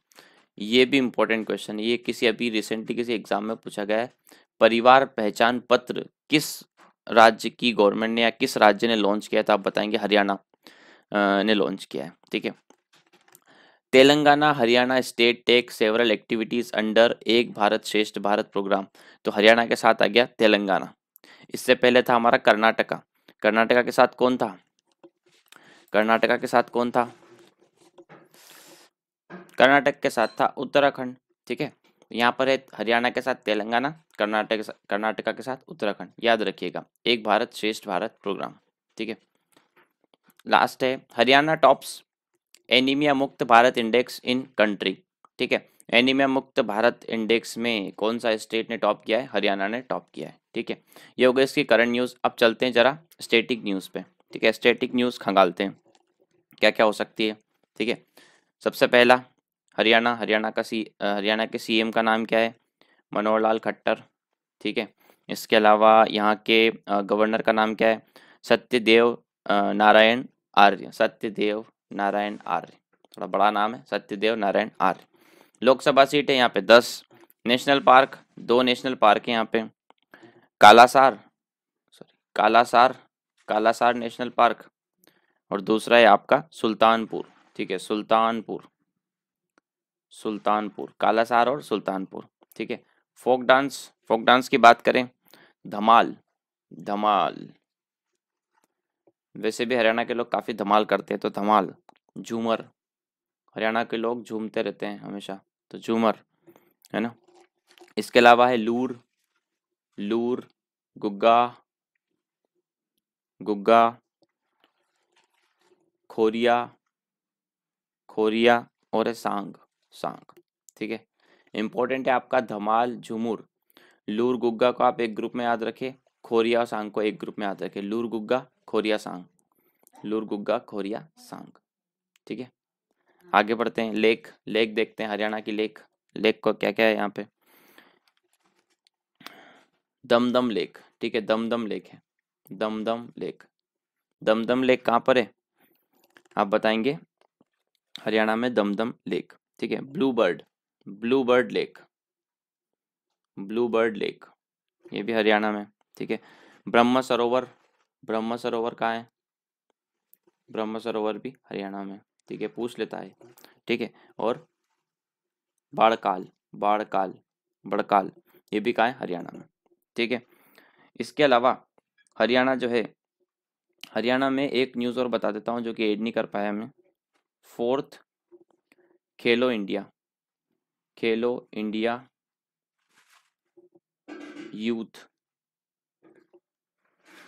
ये भी इंपॉर्टेंट क्वेश्चन है, ये किसी अभी रिसेंटली किसी एग्जाम में पूछा गया है। परिवार पहचान पत्र किस राज्य की गवर्नमेंट ने या किस राज्य ने लॉन्च किया था, आप बताएंगे हरियाणा ने लॉन्च किया है। ठीक है, Telangana Haryana state take several activities under Ek Bharat श्रेष्ठ भारत प्रोग्राम। तो हरियाणा के साथ आ गया तेलंगाना। इससे पहले था हमारा कर्नाटका। कर्नाटका के साथ कौन था, कर्नाटका के साथ कौन था, कर्नाटक के साथ था उत्तराखंड। ठीक है, यहाँ पर है हरियाणा के साथ तेलंगाना, कर्नाटका के साथ उत्तराखंड। याद रखिएगा, एक भारत श्रेष्ठ भारत प्रोग्राम। ठीक है, लास्ट है हरियाणा टॉप्स एनीमिया मुक्त भारत इंडेक्स इन कंट्री। ठीक है, एनीमिया मुक्त भारत इंडेक्स में कौन सा स्टेट ने टॉप किया है, हरियाणा ने टॉप किया है। ठीक है, ये हो गया इसकी करंट न्यूज़। अब चलते हैं जरा स्टैटिक न्यूज़ पे। ठीक है, स्टैटिक न्यूज़ खंगालते हैं क्या क्या हो सकती है। ठीक है, सबसे पहला हरियाणा के सीएम का नाम क्या है, मनोहर लाल खट्टर। ठीक है, इसके अलावा यहाँ के गवर्नर का नाम क्या है, सत्यदेव नारायण आर्य। सत्यदेव नारायण आर्य, थोड़ा बड़ा नाम है, सत्यदेव नारायण आर्य। लोकसभा सीट है यहाँ पे 10। नेशनल पार्क, 2 नेशनल पार्क है यहाँ पे, कालासार कालासार कालासार नेशनल पार्क, और दूसरा है आपका सुल्तानपुर। ठीक है, सुल्तानपुर, कालासार और सुल्तानपुर। ठीक है, फोक डांस की बात करें, धमाल धमाल। वैसे भी हरियाणा के लोग काफी धमाल करते हैं, तो धमाल। झूमर, हरियाणा के लोग झूमते रहते हैं हमेशा, तो झूमर, है ना। इसके अलावा है लूर, लूर, गुग्गा, गुग्गा, खोरिया, खोरिया, और है सांग, सांग। ठीक है, इंपॉर्टेंट है आपका धमाल, झूमुर। लूर गुग्गा को आप एक ग्रुप में याद रखें, खोरिया और सांग को एक ग्रुप में याद रखें। लूर गुग्गा, खोरिया सांग, लूर गुग्गा, खोरिया सांग। ठीक है, आगे बढ़ते हैं। लेक, लेक देखते हैं हरियाणा की लेक। लेक को क्या क्या है यहाँ पे, दमदम लेक। ठीक है, दमदम लेक है, दमदम लेक। दमदम लेक कहाँ पर है, आप बताएंगे हरियाणा में दमदम लेक। ठीक है, blue bird, blue bird lake, blue bird lake, ये भी हरियाणा में। ठीक है, ब्रह्म सरोवर, ब्रह्म सरोवर कहाँ है, ब्रह्म सरोवर भी हरियाणा में। ठीक है, पूछ लेता है। ठीक है, और बाड़काल, बाड़काल, बड़काल, ये भी कहाँ है, हरियाणा में। ठीक है, इसके अलावा हरियाणा जो है, हरियाणा में एक न्यूज़ और बता देता हूँ जो कि ऐड नहीं कर पाया मैं। 4th खेलो इंडिया, खेलो इंडिया यूथ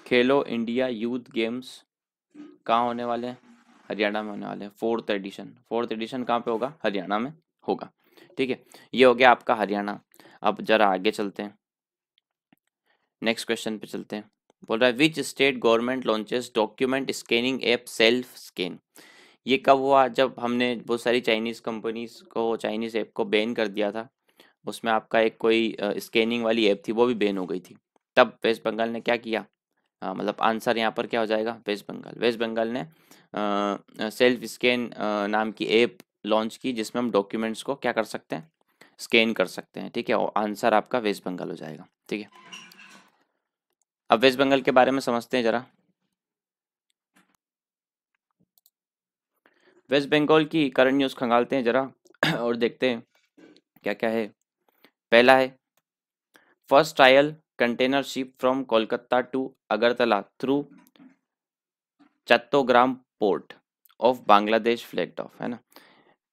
खेलो इंडिया यूथ गेम्स कहाँ होने वाले हैं? हरियाणा में होने वाले हैं। फोर्थ एडिशन कहाँ पे होगा? हरियाणा में होगा। ठीक है, ये हो गया आपका हरियाणा। अब जरा आगे चलते हैं, नेक्स्ट क्वेश्चन पे चलते हैं। बोल रहा है which state government launches document scanning app self scan. ये कब हुआ? जब हमने बहुत सारी चाइनीज कंपनीज को, चाइनीज ऐप को बैन कर दिया था। उसमें आपका एक कोई स्कैनिंग वाली ऐप थी, वो भी बैन हो गई थी। तब वेस्ट बंगाल ने क्या किया? मतलब आंसर यहाँ पर क्या हो जाएगा? वेस्ट बंगाल ने सेल्फ स्कैन नाम की ऐप लॉन्च की, जिसमें हम डॉक्यूमेंट्स को क्या कर सकते हैं? स्कैन कर सकते हैं। ठीक है, और आंसर आपका वेस्ट बंगाल हो जाएगा। ठीक है, अब वेस्ट बंगाल के बारे में समझते हैं जरा। वेस्ट बंगाल की करंट न्यूज़ खंगालते हैं जरा और देखते हैं क्या क्या है। पहला है first trial container ship from Kolkata to Agartala through Chattogram port of Bangladesh flagged off, है ना।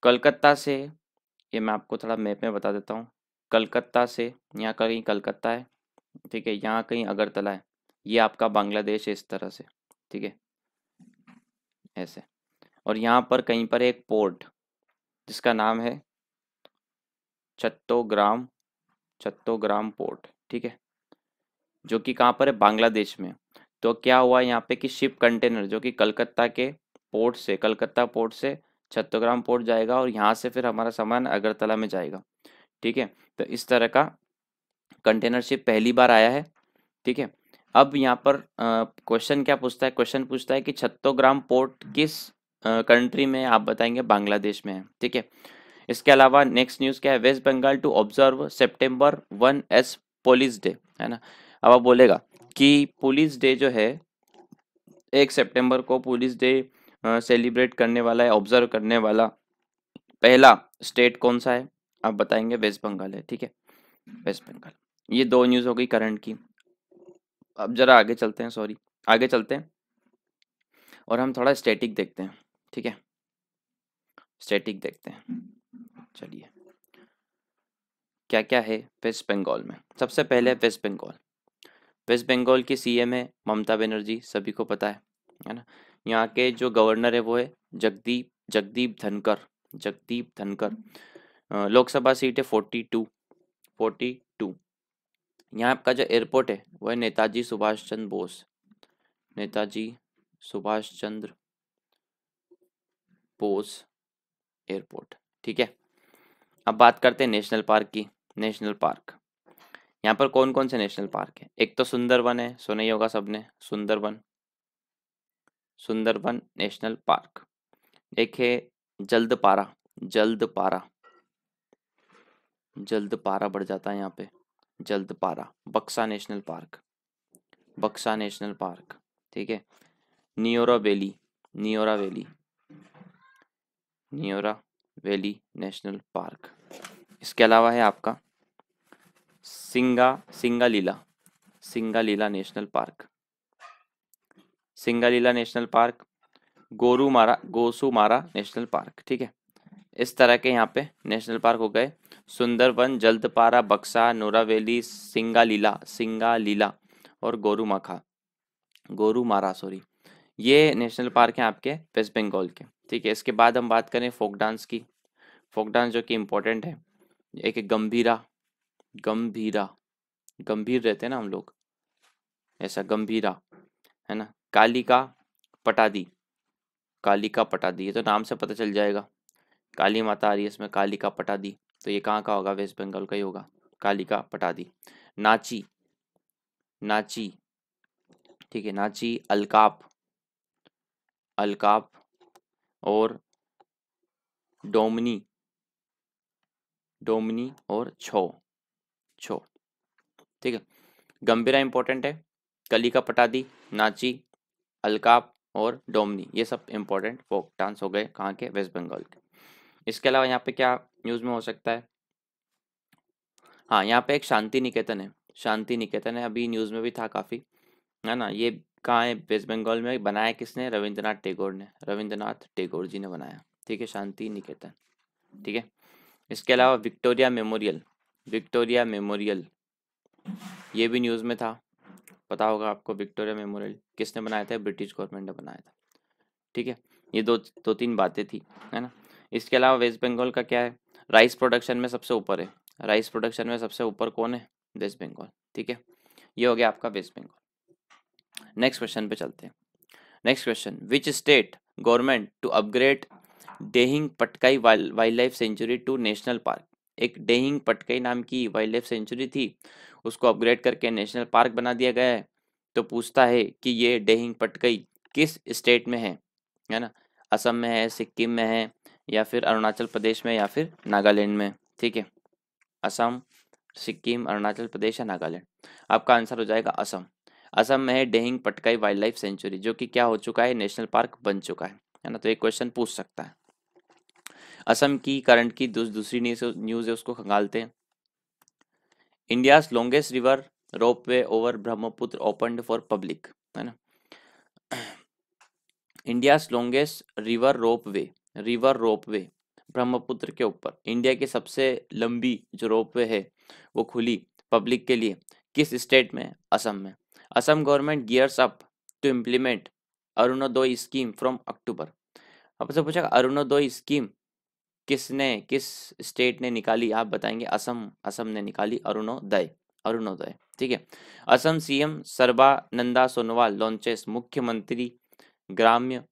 कलकत्ता से, ये मैं आपको थोड़ा मैप में बता देता हूँ। कलकत्ता से यहाँ कहीं कलकत्ता है, ठीक है, यहाँ कहीं अगरतला है, ये आपका बांग्लादेश है इस तरह से, ठीक है, ऐसे। और यहाँ पर कहीं पर एक पोर्ट जिसका नाम है चट्टोग्राम चट्टोग्राम पोर्ट, ठीक है, जो कि कहाँ पर है? बांग्लादेश में। तो क्या हुआ यहाँ पे कि शिप कंटेनर जो कि कलकत्ता पोर्ट से चट्टोग्राम पोर्ट जाएगा, और यहाँ से फिर हमारा सामान अगरतला में जाएगा। ठीक है, तो इस तरह का कंटेनर शिप पहली बार आया है। ठीक है, अब यहाँ पर क्वेश्चन क्या पूछता है? क्वेश्चन पूछता है कि छत्तोग्राम पोर्ट किस कंट्री में है? आप बताएंगे बांग्लादेश में है। ठीक है, इसके अलावा नेक्स्ट न्यूज़ क्या है? West Bengal to observe September 1 as police day, है ना। अब आप बोलेगा कि पुलिस डे जो है 1 सितंबर को पुलिस डे सेलिब्रेट करने वाला है, ऑब्जर्व करने वाला पहला स्टेट कौन सा है? आप बताएंगे वेस्ट बंगाल है। ठीक है, वेस्ट बंगाल। ये दो न्यूज़ हो गई करंट की। अब जरा आगे चलते हैं, सॉरी, आगे चलते हैं और हम थोड़ा स्टैटिक देखते हैं। ठीक है, स्टैटिक देखते हैं। चलिए, क्या क्या है वेस्ट बंगाल में? सबसे पहले वेस्ट बंगाल। वेस्ट बंगाल की सीएम है ममता बनर्जी, सभी को पता है ना। यहाँ के जो गवर्नर है वो है जगदीप धनकर। लोकसभा सीट है 42। यहाँ का जो एयरपोर्ट है वो है नेताजी सुभाष चंद्र बोस एयरपोर्ट। ठीक है, अब बात करते हैं नेशनल पार्क की। नेशनल पार्क, यहाँ पर कौन कौन से नेशनल पार्क है? एक तो सुंदरबन है, सुना ही होगा सबने, सुंदरबन नेशनल पार्क। एक है जल्दपारा जल्दपारा जल्दपारा बढ़ जाता है यहाँ पे, जल्दपारा। बक्सा नेशनल पार्क। ठीक है, Neora valley Neora valley Neora valley national park. इसके अलावा है आपका Singalila Singalila national park Singalila national park. Gorumara national park. ठीक है, इस तरह के यहाँ पे नेशनल पार्क हो गए। सुंदरबन, जल्दपारा, बक्सा, नोरावेली, सिंगालीला और गोरुमारा सॉरी, ये नेशनल पार्क हैं आपके वेस्ट बंगाल के। ठीक है, इसके बाद हम बात करें फोक डांस की। फोक डांस जो कि इम्पोर्टेंट है, एक है गंभीरा गंभीर रहते हैं ना हम लोग, ऐसा गंभीरा, है ना। कालिका पटादी, ये तो नाम से पता चल जाएगा, काली माता आ रही है इसमें, कालिका पटादी, तो ये कहाँ का होगा? वेस्ट बंगाल का ही होगा, कालिका पटादी। नाची नाची ठीक है, नाची, अलकाप और डोमनी और छो छो ठीक है, गंभीरा इंपॉर्टेंट है, कलिका पटादी, नाची, अलकाप और डोमनी, ये सब इंपॉर्टेंट फोक डांस हो गए कहाँ के? वेस्ट बंगाल के। इसके अलावा यहाँ पे क्या न्यूज़ में हो सकता है? हाँ, यहाँ पे एक शांति निकेतन है, अभी न्यूज़ में भी था काफ़ी, है ना। ये कहाँ है? वेस्ट बंगाल में। बनाया किसने? रविंद्रनाथ टैगोर जी ने बनाया। ठीक है, शांति निकेतन। ठीक है, इसके अलावा विक्टोरिया मेमोरियल, विक्टोरिया मेमोरियल ये भी न्यूज़ में था, पता होगा आपको। विक्टोरिया मेमोरियल किसने बनाया था? ब्रिटिश गवर्नमेंट ने बनाया था। ठीक है, ये दो तीन बातें थी, है ना। इसके अलावा वेस्ट बंगाल का क्या है? राइस प्रोडक्शन में सबसे ऊपर है। राइस प्रोडक्शन में सबसे ऊपर कौन है? वेस्ट बंगाल। ठीक है, ये हो गया आपका वेस्ट बंगाल। नेक्स्ट क्वेश्चन पे चलते हैं। Next question, which state government to upgrade Dehing Patkai wildlife sanctuary to national park. एक डेहिंग पटकाई नाम की वाइल्ड लाइफ सेंचुरी थी, उसको अपग्रेड करके नेशनल पार्क बना दिया गया है। तो पूछता है कि ये डेहिंग पटकाई किस स्टेट में है ना। असम में है, सिक्किम में है, या फिर अरुणाचल प्रदेश में, या फिर नागालैंड में। ठीक है, असम, सिक्किम, अरुणाचल प्रदेश या नागालैंड। आपका आंसर हो जाएगा असम। असम में है डेहिंग पटकाई वाइल्ड लाइफ सेंचुरी, जो कि क्या हो चुका है? नेशनल पार्क बन चुका है ना। तो एक क्वेश्चन पूछ सकता है। असम की करंट की दूसरी न्यूज़ है, उसको खंगालते हैं। India's longest river ropeway over Brahmaputra opened for public, है ना। India's longest river ropeway Brahmaputra के ऊपर, इंडिया की सबसे लंबी जो रोपवे है वो खुली पब्लिक के लिए, किस स्टेट में? असम में। Assam government gears up to implement Arunodaya scheme from October. अब से पूछा अरुणोदय स्कीम किस स्टेट ने निकाली? आप बताएंगे असम, असम ने निकाली अरुणोदय, अरुणोदय। ठीक है, असम सीएम सर्बानंदा सोनोवाल लॉन्चेस मुख्यमंत्री ग्राम्य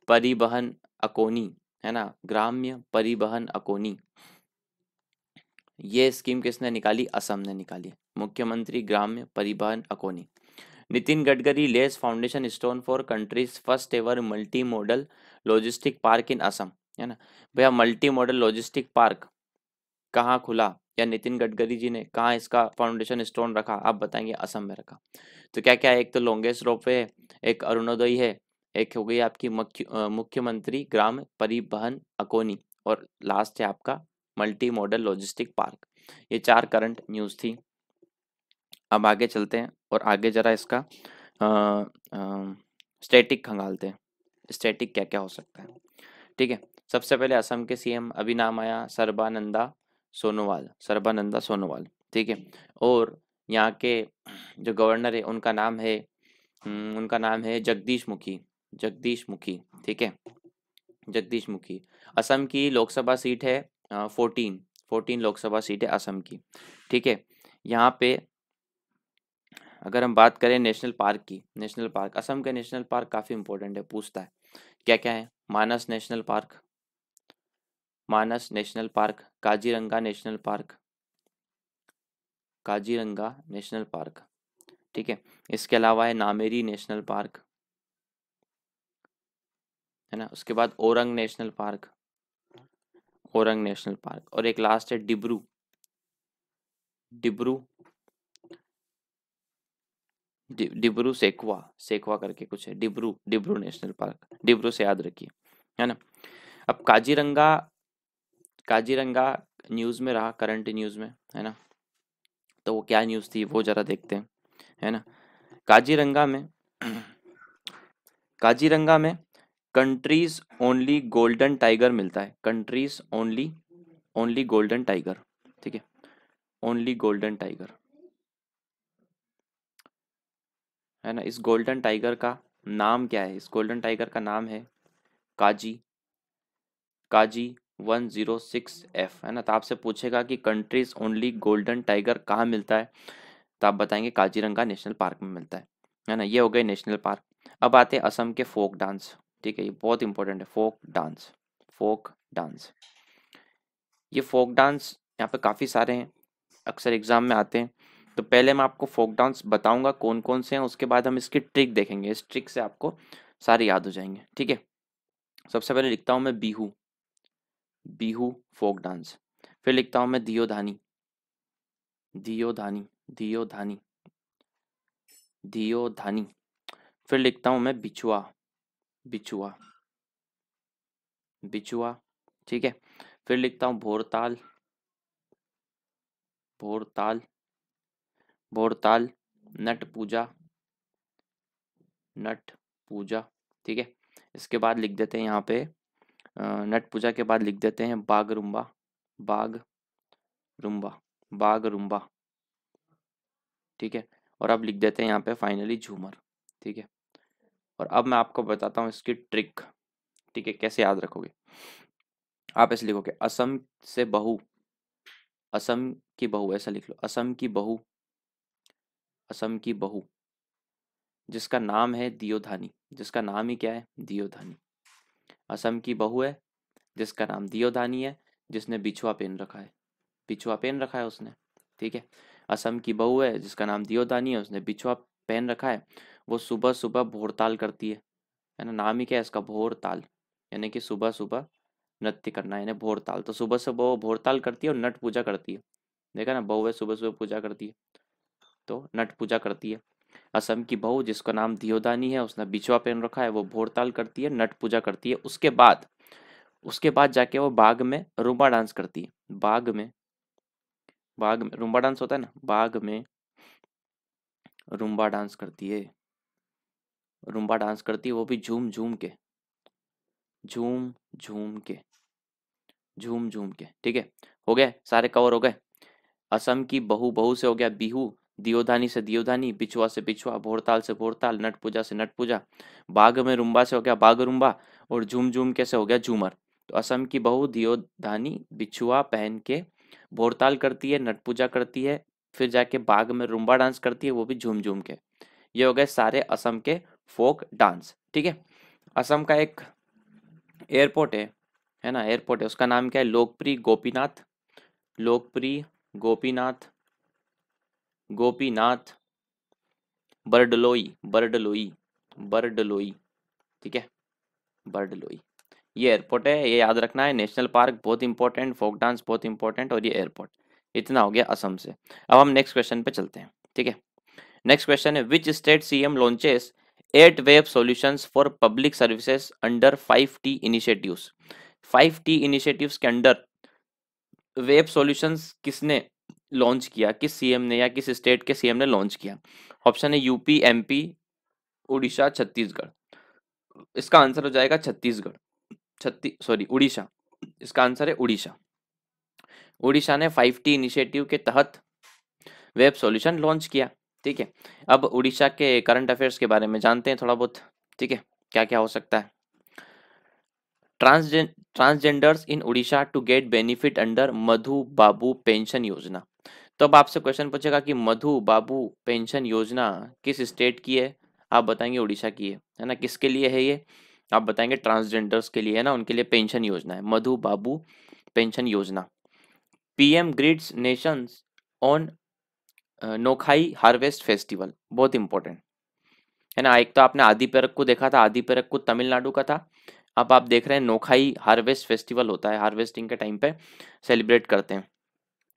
परिवहन अकोनी, है ना, ग्राम्य परिवहन अकोनी। ये स्कीम किसने निकाली? असम ने निकाली, मुख्यमंत्री ग्राम्य परिवहन अकोनी। Nitin Gadkari lays foundation stone for country's first ever multi modal logistic park in Assam, है ना। भैया मल्टी मॉडल लॉजिस्टिक पार्क कहाँ खुला, या नितिन गडकरी जी ने कहाँ इसका फाउंडेशन स्टोन रखा? आप बताएंगे असम में रखा। तो क्या क्या है? एक तो लॉन्गेस्ट रोपवे है, एक अरुणोदय है, एक हो गई आपकी मुख्यमंत्री ग्राम परिवहन अकोनी, और लास्ट है आपका मल्टी मॉडल लॉजिस्टिक पार्क। ये 4 करंट न्यूज़ थी। अब आगे चलते हैं और आगे जरा इसका स्टैटिक खंगालते हैं। स्टैटिक क्या क्या हो सकता है? ठीक है, सबसे पहले असम के सीएम अभी नाम आया सर्बानंदा सोनोवाल, सर्बानंदा सोनोवाल। ठीक है, और यहाँ के जो गवर्नर है उनका नाम है जगदीश मुखी, जगदीश मुखी। ठीक है, जगदीश मुखी। असम की लोकसभा सीट है 14 लोकसभा सीट है असम की। ठीक है, यहाँ पे अगर हम बात करें नेशनल पार्क की, नेशनल पार्क, असम के नेशनल पार्क काफ़ी इंपॉर्टेंट है, पूछता है क्या क्या है। Manas national park, Manas national park, Kaziranga national park, Kaziranga national park. ठीक है, इसके अलावा है नामेरी नेशनल पार्क, है ना। उसके बाद orang national park, orang national park, और एक लास्ट है डिब्रू, डिब्रू डिब्रू सेखवा, सेखवा करके कुछ है, डिब्रू, डिब्रू नेशनल पार्क, डिब्रू से याद रखिए, है ना। अब काजीरंगा, काजीरंगा न्यूज़ में रहा, करंट न्यूज़ में, है ना। तो वो क्या न्यूज़ थी वो जरा देखते हैं, है ना। काजीरंगा में काजीरंगा में कंट्रीज ओनली गोल्डन टाइगर मिलता है, countries only, only golden tiger. ठीक है, ओनली गोल्डन टाइगर, है ना। इस गोल्डन टाइगर का नाम क्या है? इस गोल्डन टाइगर का नाम है काजी, काजी 106F, है ना। तो आपसे पूछेगा कि कंट्रीज ओनली गोल्डन टाइगर कहाँ मिलता है, तो आप बताएंगे काजीरंगा नेशनल पार्क में मिलता है ना। ये हो गए नेशनल पार्क। अब आते हैं असम के फोक डांस। ठीक है, ये बहुत इंपॉर्टेंट है, फोक डांस, फोक डांस। ये फोक डांस यहाँ पे काफ़ी सारे हैं, अक्सर एग्जाम में आते हैं। तो पहले मैं आपको फोक डांस बताऊंगा कौन कौन से हैं, उसके बाद हम इसकी ट्रिक देखेंगे, इस ट्रिक से आपको सारे याद हो जाएंगे। ठीक है, सबसे पहले लिखता हूँ मैं बिहू, बिहू फोक डांस। फिर लिखता हूँ मैं दियोधानी, दियोधानी, दियोधानी, दियोधानी। फिर लिखता हूँ मैं बिछुआ, बिछुआ, बिछुआ। ठीक है, फिर लिखता हूँ भोरताल, भोरताल, भोरताल। नट पूजा, नट पूजा। ठीक है, इसके बाद लिख देते हैं यहाँ पे नट पूजा के बाद लिख देते हैं बागरुम्बा, बाग रुम्बा, बाग रुम्बा, ठीक है। और अब लिख देते हैं यहाँ पे फाइनली झूमर, ठीक है। और अब मैं आपको बताता हूँ इसकी ट्रिक, ठीक है, कैसे याद रखोगे। आप ऐसे लिखोगे असम से बहू, असम की बहू, ऐसा लिख लो, असम की बहू, असम की बहू जिसका नाम है दियोधानी, जिसका नाम ही क्या है, दियोधानी। असम की बहू है जिसका नाम दियोधानी है, जिसने बिछुआ पहन रखा है, बिछुआ पहन रखा है उसने, ठीक है। असम की बहू है जिसका नाम दियोदानी है, उसने बिछुआ पहन रखा है। वो सुबह सुबह भोरताल करती है ना, नाम ही क्या है इसका, भोरताल, यानी कि सुबह सुबह नृत्य करना, यानी भोरताल। तो सुबह सुबह वो भोरताल करती है और नट पूजा करती है। देखा ना, बहू है सुबह सुबह पूजा करती है, तो नट पूजा करती है। असम की बहू जिसका नाम दियोदानी है, उसने बिछुआ पहन रखा है, वो भोरताल करती है, नट पूजा करती है। उसके बाद जाके वो बाग में रूंबा डांस करती है। बाग में रूंबा डांस होता है ना, बाग में रूंबा डांस करती है, रूंबा डांस करती है, वो भी झूम झूम के, झूम झूम के, झूम झूम के, ठीक है। हो गए सारे, कवर हो गए। असम की बहू, बहू से हो गया बिहू, दियोधानी से दियोधानी, बिछुआ से बिछुआ, भोरताल से भोरताल, नट पूजा से नट पूजा, बाग में रुंबा से हो गया बाग रुंबा, और झूम झूम के से हो गया झूमर। तो असम की बहू दियोधानी बिछुआ पहन के भोरताल करती है, नट पूजा करती है, फिर जाके बाग में रुंबा डांस करती है, वो भी झूम झूम के। ये हो गए सारे असम के फोक डांस, ठीक है। असम का एक एयरपोर्ट है ना, एयरपोर्ट है, उसका नाम क्या है, लोकप्रिय गोपीनाथ, लोकप्रिय गोपीनाथ, गोपीनाथ बर्डलोई, बर्डलोई, बर्डलोई, ठीक है, बर्डलोई। ये एयरपोर्ट है, ये याद रखना है। नेशनल पार्क बहुत इंपॉर्टेंट, फोक डांस बहुत इंपॉर्टेंट, और ये एयरपोर्ट। इतना हो गया असम से। अब हम नेक्स्ट क्वेश्चन पे चलते हैं, ठीक है। नेक्स्ट क्वेश्चन है, which state CM launches 8 web solutions for public services under 5T initiatives. 5T initiatives के अंडर वेब सॉल्यूशंस किसने लॉन्च किया, किस सीएम ने या किस स्टेट के सीएम ने लॉन्च किया। ऑप्शन है यूपी, एमपी, उड़ीसा, छत्तीसगढ़। इसका आंसर हो जाएगा छत्तीसगढ़, सॉरी उड़ीसा। इसका आंसर है उड़ीसा। उड़ीसा ने 5T इनिशिएटिव के तहत वेब सॉल्यूशन लॉन्च किया, ठीक है। अब उड़ीसा के करंट अफेयर्स के बारे में जानते हैं थोड़ा बहुत, ठीक है, क्या क्या हो सकता है। Transgenders in Orissa to get benefit under Madhu Babu pension Yojana. तो अब आपसे क्वेश्चन पूछेगा कि मधु बाबू पेंशन योजना किस स्टेट की है, आप बताएंगे उड़ीसा की है ना। किसके लिए है ये, आप बताएंगे ट्रांसजेंडर्स के लिए है ना, उनके लिए पेंशन योजना है, मधु बाबू पेंशन योजना। PM greets nations on Nuakhai harvest festival, बहुत इंपॉर्टेंट है ना। एक तो आपने आदि पेरक्कू देखा था, आदि पेरक्कू तमिलनाडु का था। अब आप देख रहे हैं नोखाई हार्वेस्ट फेस्टिवल होता है, हार्वेस्टिंग के टाइम पे सेलिब्रेट करते हैं,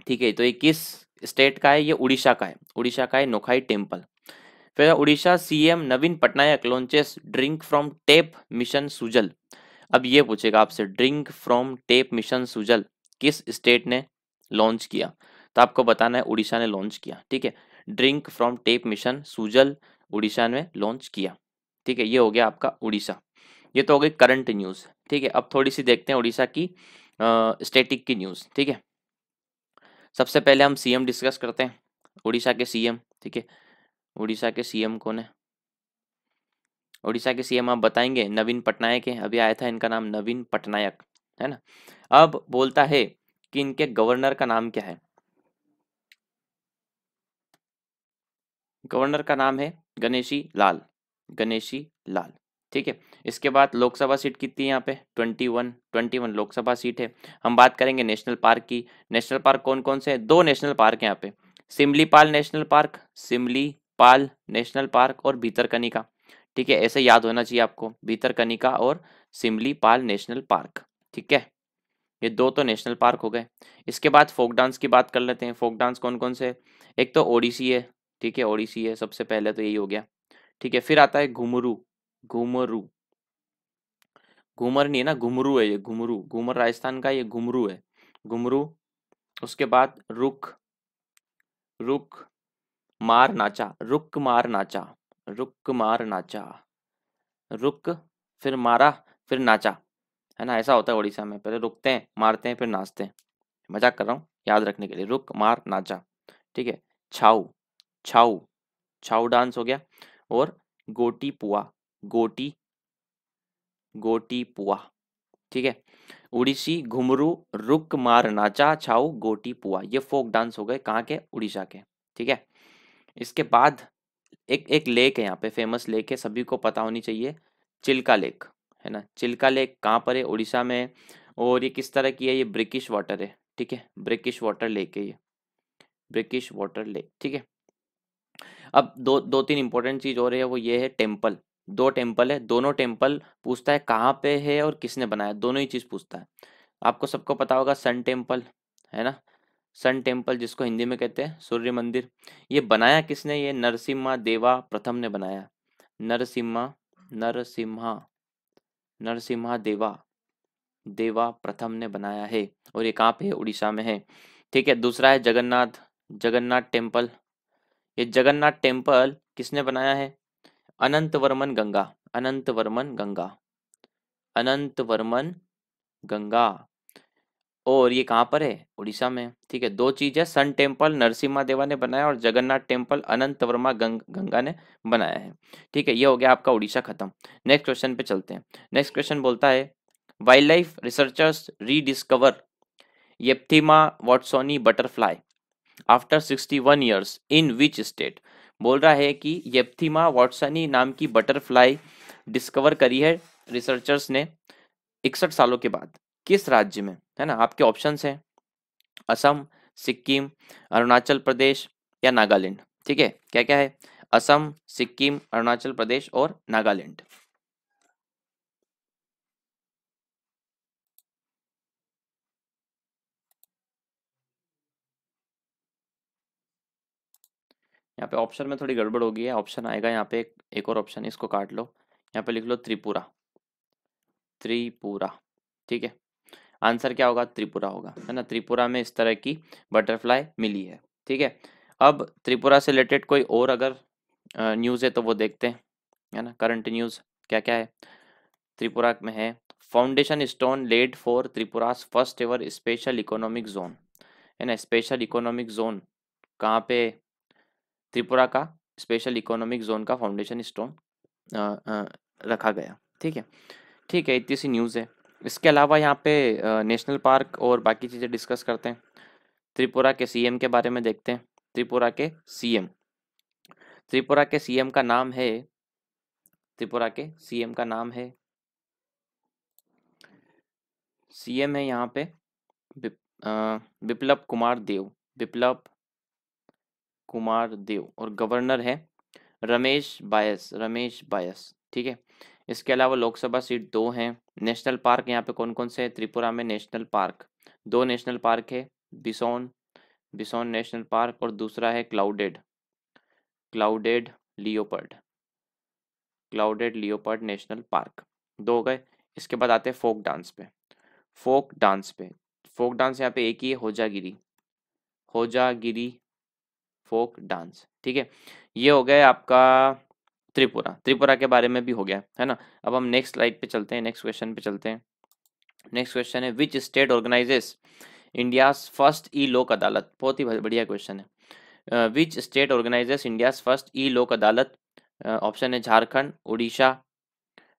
ठीक है। तो ये किस स्टेट का है, ये उड़ीसा का है, उड़ीसा का है नोखाई टेम्पल। फिर Orissa CM Naveen Patnaik launches drink from tape mission Sujal. अब ये पूछेगा आपसे, drink from tape mission Sujal किस स्टेट ने लॉन्च किया, तो आपको बताना है उड़ीसा ने लॉन्च किया, ठीक है। Drink from tape mission Sujal Orissa ने लॉन्च किया, ठीक है। ये हो गया आपका उड़ीसा। ये तो हो गई करंट न्यूज़, ठीक है। अब थोड़ी सी देखते हैं उड़ीसा की स्टेटिक की न्यूज़, ठीक है। सबसे पहले हम सीएम डिस्कस करते हैं, उड़ीसा के सीएम, ठीक है। उड़ीसा के सीएम कौन है, उड़ीसा के सीएम आप बताएंगे नवीन पटनायक है, अभी आया था इनका नाम नवीन पटनायक, है ना। अब बोलता है कि इनके गवर्नर का नाम क्या है, गवर्नर का नाम है गणेशी लाल, गणेशी लाल, ठीक है। इसके बाद लोकसभा सीट कितनी है यहाँ पे, 21 लोकसभा सीट है। हम बात करेंगे नेशनल पार्क की। नेशनल पार्क कौन कौन से हैं, दो नेशनल पार्क है यहाँ पे, Similipal national park, Similipal national park और भीतरकनिका, ठीक है। ऐसे याद होना चाहिए आपको, भीतरकनिका और सिमलीपाल नेशनल पार्क, ठीक है। ये दो तो नेशनल पार्क हो गए। इसके बाद फोक डांस की बात कर लेते हैं, फोक डांस कौन कौन से, एक तो ओडिसी है, ठीक है, ओडिसी है सबसे पहले, तो यही हो गया, ठीक है। फिर आता है घुमरू, घुमरू, घूमर नहीं है ना, घुमरू है ये, घुमरू, घूमर राजस्थान का, ये घुमरू है, घुमरू। उसके बाद रुक, रुक मार नाचा, रुक मार नाचा, रुक मार नाचा, रुक फिर मारा फिर नाचा, है ना। ऐसा होता है उड़ीसा में, पहले रुकते हैं, मारते हैं, फिर नाचते हैं, मजाक कर रहा हूँ, याद रखने के लिए। रुक मार नाचा, ठीक है। छाऊ, छाऊ, छाऊ डांस हो गया। और गोटी पुआ, गोटी, गोटी पुआ, ठीक है। उड़ीसी घुंघरू, रुक मार नाचा, छाऊ, गोटी पुआ, ये फोक डांस हो गए, कहाँ के? उड़ीसा के, ठीक है। इसके बाद एक एक लेक है यहाँ पे, फेमस लेक है, सभी को पता होनी चाहिए, चिल्का लेक, है ना। चिल्का लेक कहाँ पर है? उड़ीसा में है। और ये किस तरह की है? ये ब्रिकिश वाटर है, ठीक है, ब्रिकिश वाटर लेक है ये, ब्रिकिश वाटर लेक, ठीक है। अब दो दो तीन इंपॉर्टेंट चीज और है, वो ये है टेम्पल। दो टेम्पल है, दोनों टेम्पल पूछता है कहाँ पे है और किसने बनाया, दोनों ही चीज पूछता है। आपको सबको पता होगा सन टेम्पल, है ना। सन टेम्पल जिसको हिंदी में कहते हैं सूर्य मंदिर, ये बनाया किसने? ये नरसिम्हा देवा प्रथम ने बनाया। नरसिम्हा, नरसिम्हा, नरसिम्हा देवा, देवा प्रथम ने बनाया है। और ये कहाँ पे है? उड़ीसा में है, ठीक है। दूसरा है जगन्नाथ, जगन्नाथ टेम्पल। ये जगन्नाथ टेम्पल किसने बनाया है? अनंत वर्मन गंगा, अनंत वर्मन गंगा, अनंत वर्मन गंगा। और ये कहाँ पर है? उड़ीसा में, ठीक है। दो चीज है, सन टेम्पल नरसिम्हा देवा ने बनाया और जगन्नाथ टेम्पल अनंत वर्मा गंगा ने बनाया है, ठीक है। ये हो गया आपका उड़ीसा खत्म। नेक्स्ट क्वेश्चन पे चलते हैं। नेक्स्ट क्वेश्चन बोलता है wildlife researchers rediscover Ypthima watsoni butterfly after 61 years in which state. बोल रहा है कि येप्थिमा वाटसनी नाम की बटरफ्लाई डिस्कवर करी है रिसर्चर्स ने 61 सालों के बाद, किस राज्य में, है ना। आपके ऑप्शंस हैं असम, सिक्किम, अरुणाचल प्रदेश या नागालैंड, ठीक है। क्या क्या है? असम, सिक्किम, अरुणाचल प्रदेश और नागालैंड। यहाँ पे ऑप्शन में थोड़ी गड़बड़ हो गई है, ऑप्शन आएगा यहाँ पे, एक और ऑप्शन है, इसको काट लो। यहाँ पे लिख लो त्रिपुरा, त्रिपुरा, ठीक है। आंसर क्या होगा? त्रिपुरा होगा, है ना। त्रिपुरा में इस तरह की बटरफ्लाई मिली है, ठीक है। अब त्रिपुरा से रिलेटेड कोई और अगर न्यूज़ है तो वो देखते हैं, है ना। करंट न्यूज़ क्या क्या है त्रिपुरा में है। Foundation stone laid for Tripura's first ever special economic zone, है ना। स्पेशल इकोनॉमिक जोन कहाँ पे? त्रिपुरा का स्पेशल इकोनॉमिक जोन का फाउंडेशन स्टोन रखा गया, ठीक है। ठीक है, इतनी सी न्यूज़ है। इसके अलावा यहाँ पे नेशनल पार्क और बाकी चीज़ें डिस्कस करते हैं। त्रिपुरा के सीएम के बारे में देखते हैं। त्रिपुरा के सीएम, त्रिपुरा के सीएम का नाम है, त्रिपुरा के सीएम का नाम है, सीएम है यहाँ पे बिप्लब कुमार देव, बिप्लब कुमार देव। और गवर्नर है रमेश बायस, रमेश बायस, ठीक है। इसके अलावा लोकसभा सीट दो हैं। नेशनल पार्क यहाँ पे कौन कौन से हैं? त्रिपुरा में नेशनल पार्क, दो नेशनल पार्क है, बिसोन, बिसोन नेशनल पार्क, और दूसरा है clouded, clouded leopard, clouded leopard national park, दो हो गए। इसके बाद आते हैं फोक डांस पे, फोक डांस पे। फोक डांस यहाँ पे एक ही है, होजागिरी, होजागिरी फोक डांस, ठीक है। ये हो गया आपका त्रिपुरा, त्रिपुरा के बारे में भी हो गया, है ना। अब हम नेक्स्ट स्लाइड पे चलते हैं, नेक्स्ट क्वेश्चन पे चलते हैं। नेक्स्ट क्वेश्चन है which state organizes India's first e Lok Adalat. बहुत ही बढ़िया क्वेश्चन है। Which state organizes India's first e Lok Adalat. Option है झारखंड, उड़ीसा,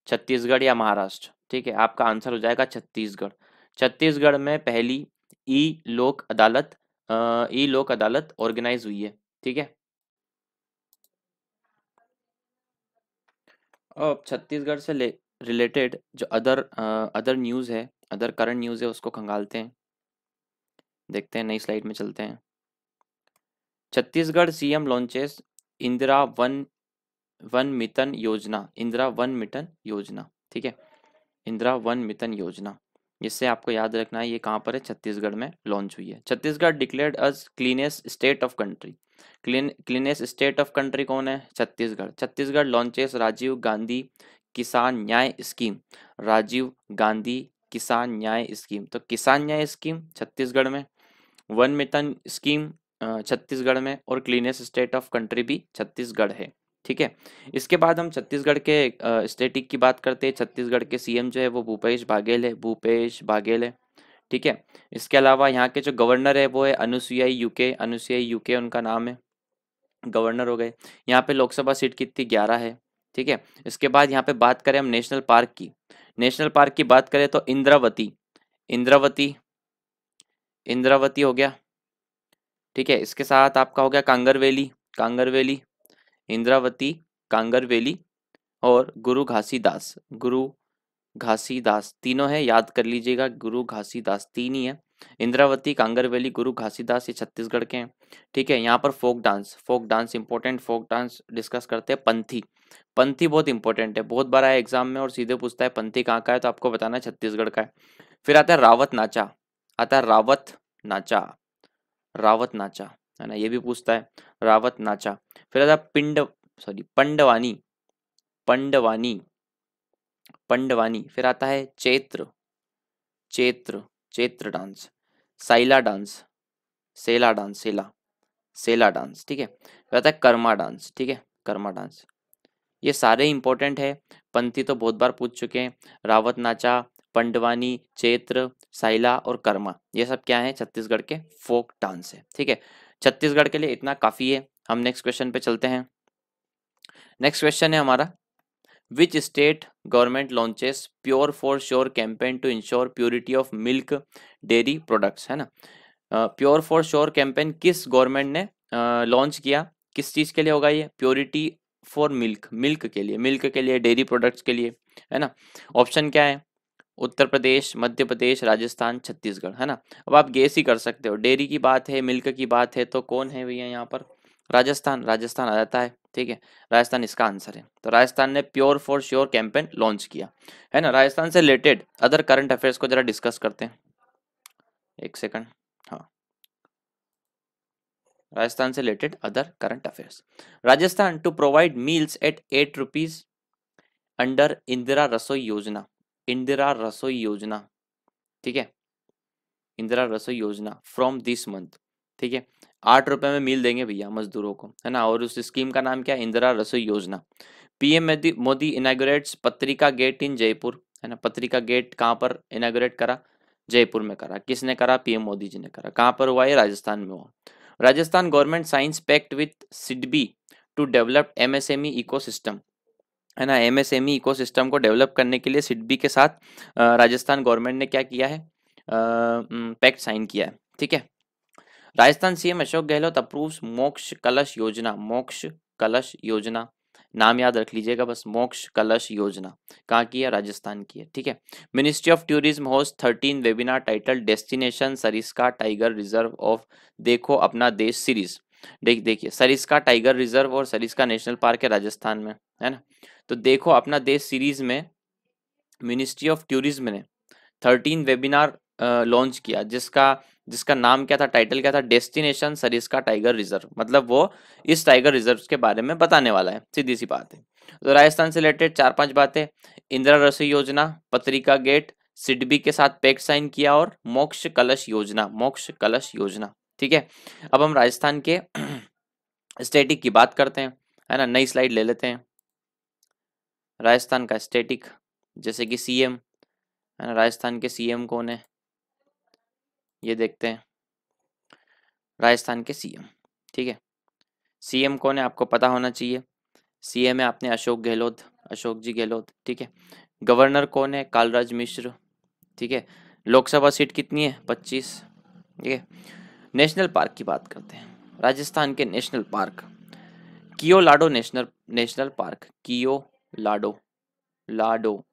छत्तीसगढ़ या महाराष्ट्र, ठीक है। आपका आंसर हो जाएगा छत्तीसगढ़। छत्तीसगढ़ में पहली ई लोक अदालत, ई लोक अदालत ऑर्गेनाइज हुई है, ठीक है। अब छत्तीसगढ़ से रिलेटेड जो अदर अदर न्यूज़ है, अदर करंट न्यूज़ है, उसको खंगालते हैं, देखते हैं, नई स्लाइड में चलते हैं। छत्तीसगढ़ सीएम लॉन्चेस इंदिरा वन वन मितन योजना, इंदिरा वन मितन योजना, ठीक है। इंदिरा वन मितन योजना, जिससे आपको याद रखना है ये कहाँ पर है? छत्तीसगढ़ में लॉन्च हुई है। Chhattisgarh declared as cleanest state of country. Cleanest state of country कौन है? Chhattisgarh. Chhattisgarh launches Rajiv Gandhi Kisan Nyay scheme, Rajiv Gandhi Kisan Nyay scheme. तो किसान न्याय स्कीम छत्तीसगढ़ में, वन मितन स्कीम छत्तीसगढ़ में, और क्लीनेस्ट स्टेट ऑफ कंट्री भी छत्तीसगढ़ है, ठीक है। इसके बाद हम छत्तीसगढ़ के स्टेटिक की बात करते हैं। छत्तीसगढ़ के सीएम जो है वो भूपेश बाघेल है, भूपेश बाघेल है, ठीक है। इसके अलावा यहाँ के जो गवर्नर है वो है अनुसुईया यूके, अनुसुईया यूके उनका नाम है, गवर्नर हो गए। यहाँ पे लोकसभा सीट कितनी, 11 है। ठीक है। इसके बाद यहाँ पे बात करें हम नेशनल पार्क की, नेशनल पार्क की बात करें तो इंद्रावती, इंद्रावती, इंद्रावती हो गया। ठीक है। इसके साथ आपका हो गया Kanger valley, Kanger valley, Indravati, Kanger valley और गुरु घासीदास, गुरु घासीदास, तीनों है, याद कर लीजिएगा, गुरु घासीदास तीन ही है। इंद्रावती, कांगर वैली, गुरु घासीदास, ये छत्तीसगढ़ के हैं। ठीक है। यहाँ पर folk dance, folk dance important, folk dance discuss करते हैं। पंथी, पंथी बहुत इंपॉर्टेंट है, बहुत बार आया एग्जाम में और सीधे पूछता है पंथी कहाँ का है, तो आपको बताना है छत्तीसगढ़ का है। फिर आता है रावत नाचा, आता है रावत नाचा, रावत नाचा, है ना, ये भी पूछता है, रावत नाचा। फिर आता है पिंड, सॉरी पंडवानी, पंडवानी, पंडवानी। फिर आता है चैत्र, चैत्र, चैत्र डांस, साइला डांस, सेला डांस, सेला, सेला डांस। ठीक है। फिर आता है कर्मा डांस, ठीक है, कर्मा डांस। ये सारे इंपॉर्टेंट है, पंथी तो बहुत बार पूछ चुके हैं, रावत नाचा, पंडवानी, चैत्र, साइला और कर्मा, ये सब क्या है, छत्तीसगढ़ के फोक डांस है। ठीक है। छत्तीसगढ़ के लिए इतना काफी है। हम नेक्स्ट क्वेश्चन पे चलते हैं। नेक्स्ट क्वेश्चन है हमारा, which state government launches pure for sure campaign to ensure purity of milk dairy products, है ना। प्योर फॉर श्योर कैंपेन किस गवर्नमेंट ने लॉन्च किया, किस चीज के लिए होगा ये, प्योरिटी फॉर मिल्क, मिल्क के लिए, मिल्क के लिए, डेयरी प्रोडक्ट्स के लिए, है ना। ऑप्शन क्या है, उत्तर प्रदेश, मध्य प्रदेश, राजस्थान, छत्तीसगढ़, है ना। अब आप गेस ही कर सकते हो, डेयरी की बात है, मिल्क की बात है, तो कौन है भैया यहाँ पर, राजस्थान, राजस्थान आ जाता है। ठीक है। राजस्थान इसका आंसर है। तो राजस्थान ने pure for sure campaign launch किया, है ना। राजस्थान से रिलेटेड अदर करंट अफेयर्स को जरा डिस्कस करते हैं, एक सेकंड। हाँ, राजस्थान से related other current affairs, Rajasthan to provide meals at 8 rupees under Indira Rasoi Yojana, Indira Rasoi योजना, ठीक है, इंदिरा रसोई योजना फ्रॉम दिस मंथ। ठीक है। 8 रुपए में मील देंगे भैया मजदूरों को, है ना। और उस स्कीम का नाम क्या है, इंदिरा रसोई योजना। पीएम मोदी मोदी इनाग्रेट्स पत्रिका गेट इन जयपुर, है ना। पत्रिका गेट कहाँ पर इनाग्रेट करा, जयपुर में करा। किसने करा, पीएम मोदी जी ने करा। कहाँ पर हुआ, ये राजस्थान में हुआ। Rajasthan government signs pact with SIDBI to develop MSME ecosystem, है ना। एमएसएमई इकोसिस्टम को डेवलप करने के लिए सिडबी के साथ राजस्थान गवर्नमेंट ने क्या किया है, पैक्ट साइन किया है। ठीक है। राजस्थान सीएम अशोक गहलोत अप्रूव्स मोक्ष कलश योजना, मोक्ष कलश योजना, नाम याद रख लीजिएगा बस, मोक्ष कलश योजना कहाँ की है, राजस्थान की है। ठीक है। Ministry of tourism host 13 webinar title destination Sariska tiger reserve of देखो अपना देश सीरीज। देखिए सरिस्का टाइगर रिजर्व और सरिस्का नेशनल पार्क है राजस्थान में, है ना। तो देखो अपना देश सीरीज में मिनिस्ट्री ऑफ टूरिज्म ने 13 वेबिनार लॉन्च किया, जिसका जिसका नाम क्या था, टाइटल क्या था, डेस्टिनेशन सरिस्का टाइगर रिजर्व, मतलब वो इस टाइगर रिजर्व के बारे में बताने वाला है, सीधी सी बात है। तो राजस्थान से रिलेटेड 4-5 बातें, इंदिरा रसोई योजना, पत्रिका गेट, सिडबी के साथ पैक्ट साइन किया और मोक्ष कलश योजना, मोक्ष कलश योजना। ठीक है। अब हम राजस्थान के स्टेटिक की बात करते हैं, है ना। नई स्लाइड ले लेते हैं, राजस्थान का स्टेटिक, जैसे कि सीएम, है ना। राजस्थान के सीएम कौन है, ये देखते हैं, राजस्थान के सीएम। ठीक है। सीएम कौन है आपको पता होना चाहिए, सीएम है आपने अशोक गहलोत, अशोक जी गहलोत। ठीक है। गवर्नर कौन है, कालराज मिश्र। ठीक है। लोकसभा सीट कितनी है, 25। ठीक है। नेशनल पार्क की बात करते हैं, राजस्थान के नेशनल पार्क, कियो लाडो नेशनल नेशनल पार्क, कियो लाडो, लाडो,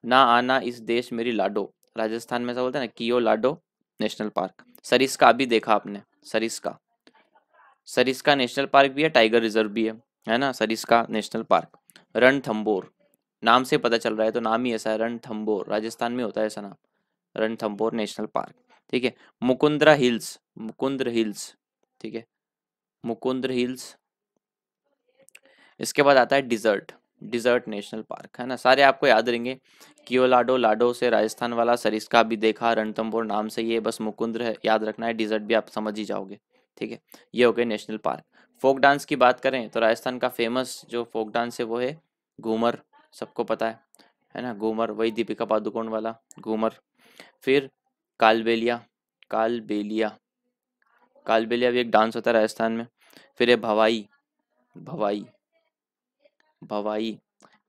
ना आना इस देश मेरी लाडो, राजस्थान में ऐसा बोलते हैं ना, कियो लाडो नेशनल पार्क। सरिस्का भी देखा आपने, सरिस्का, सरिस्का नेशनल पार्क भी है, टाइगर रिजर्व भी है ना। सरिस्का नेशनल पार्क, रणथंबोर, नाम से पता चल रहा है, तो नाम ही ऐसा है, रणथंबोर, राजस्थान में होता है ऐसा नाम, रणथंबोर नेशनल पार्क। ठीक है। मुकुंद्रा हिल्स, मुकुंद्र हिल्स, ठीक है, मुकुंद्र हिल्स। इसके बाद आता है डिजर्ट, डिजर्ट नेशनल पार्क, है ना। सारे आपको याद रहेंगे, कियोलाडो, लाडो से राजस्थान वाला, सरिस्का भी देखा, रणथंबोर नाम से ये, बस मुकुंद्र है याद रखना है, डिजर्ट भी आप समझ ही जाओगे। ठीक है। ये हो गए नेशनल पार्क। फोक डांस की बात करें तो राजस्थान का फेमस जो फोक डांस है वो है घूमर, सबको पता है ना, घूमर, वही दीपिका पादुकोण वाला घूमर। फिर कालबेलिया, कालबेलिया, कालबेलिया भी एक डांस होता है राजस्थान में। फिर है भवाई, भवाई, भवाई।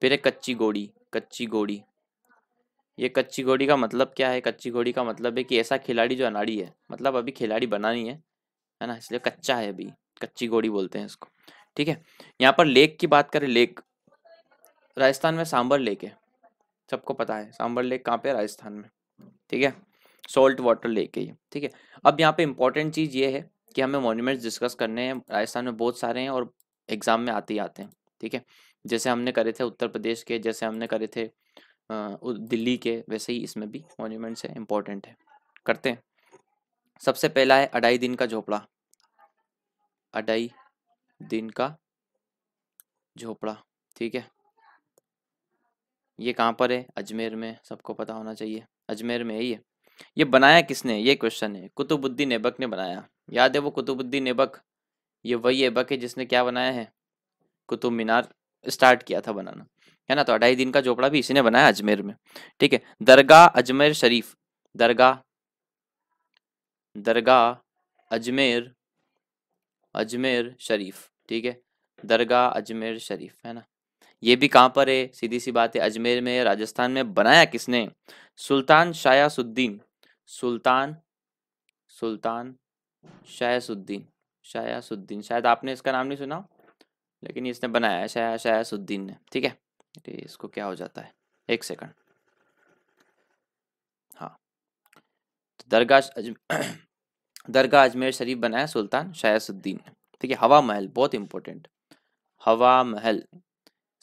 फिर है कच्ची घोड़ी, कच्ची घोड़ी। ये कच्ची घोड़ी का मतलब क्या है? कच्ची घोड़ी का मतलब है कि ऐसा खिलाड़ी जो अनाड़ी है, मतलब अभी खिलाड़ी बना नहीं है ना, इसलिए कच्चा है अभी, कच्ची घोड़ी बोलते हैं इसको। ठीक है। यहाँ पर लेक की बात करें, लेक राजस्थान में सांबर लेक है, सबको पता है सांबर लेक कहाँ पे है? राजस्थान में। ठीक है, सॉल्ट वाटर लेक है ये। ठीक है। अब यहाँ पे इंपॉर्टेंट चीज़ ये है कि हमें मॉन्यूमेंट्स डिस्कस करने हैं, राजस्थान में बहुत सारे हैं और एग्जाम में आते ही आते हैं। ठीक है, जैसे हमने करे थे उत्तर प्रदेश के, जैसे हमने करे थे दिल्ली के, वैसे ही इसमें भी मॉन्यूमेंट्स है, इंपॉर्टेंट है, करते हैं। सबसे पहला है अढ़ाई दिन का झोपड़ा, अढ़ाई दिन का झोपड़ा। ठीक है, ये कहाँ पर है? अजमेर में, सबको पता होना चाहिए, अजमेर में है ये बनाया किसने? ये क्वेश्चन है। कुतुबुद्दीन ऐबक ने बनाया। याद है वो कुतुबुद्दीन ऐबक? ये वही ऐबक है जिसने क्या बनाया है? कुतुब मीनार स्टार्ट किया था बनाना, है ना। तो अढ़ाई दिन का झोपड़ा भी इसी ने बनाया अजमेर में। ठीक है। दरगाह अजमेर शरीफ, दरगाह, दरगाह अजमेर, अजमेर शरीफ। ठीक है, दरगाह अजमेर शरीफ, है ना। ये भी कहाँ पर है? सीधी सी बात है, अजमेर में, राजस्थान में। बनाया किसने? सुल्तान शायासुद्दीन, सुल्तान, सुल्तान शायासुद्दीन, शायासुद्दीन। शायद आपने इसका नाम नहीं सुना, लेकिन इसने बनाया है, शायासुद्दीन ने। ठीक है। अरे इसको क्या हो जाता है, एक सेकंड। हाँ, तो दरगाह अजमेर शरीफ बनाया सुल्तान शायासुद्दीन ने। ठीक है। हवा महल बहुत इंपॉर्टेंट, हवा महल।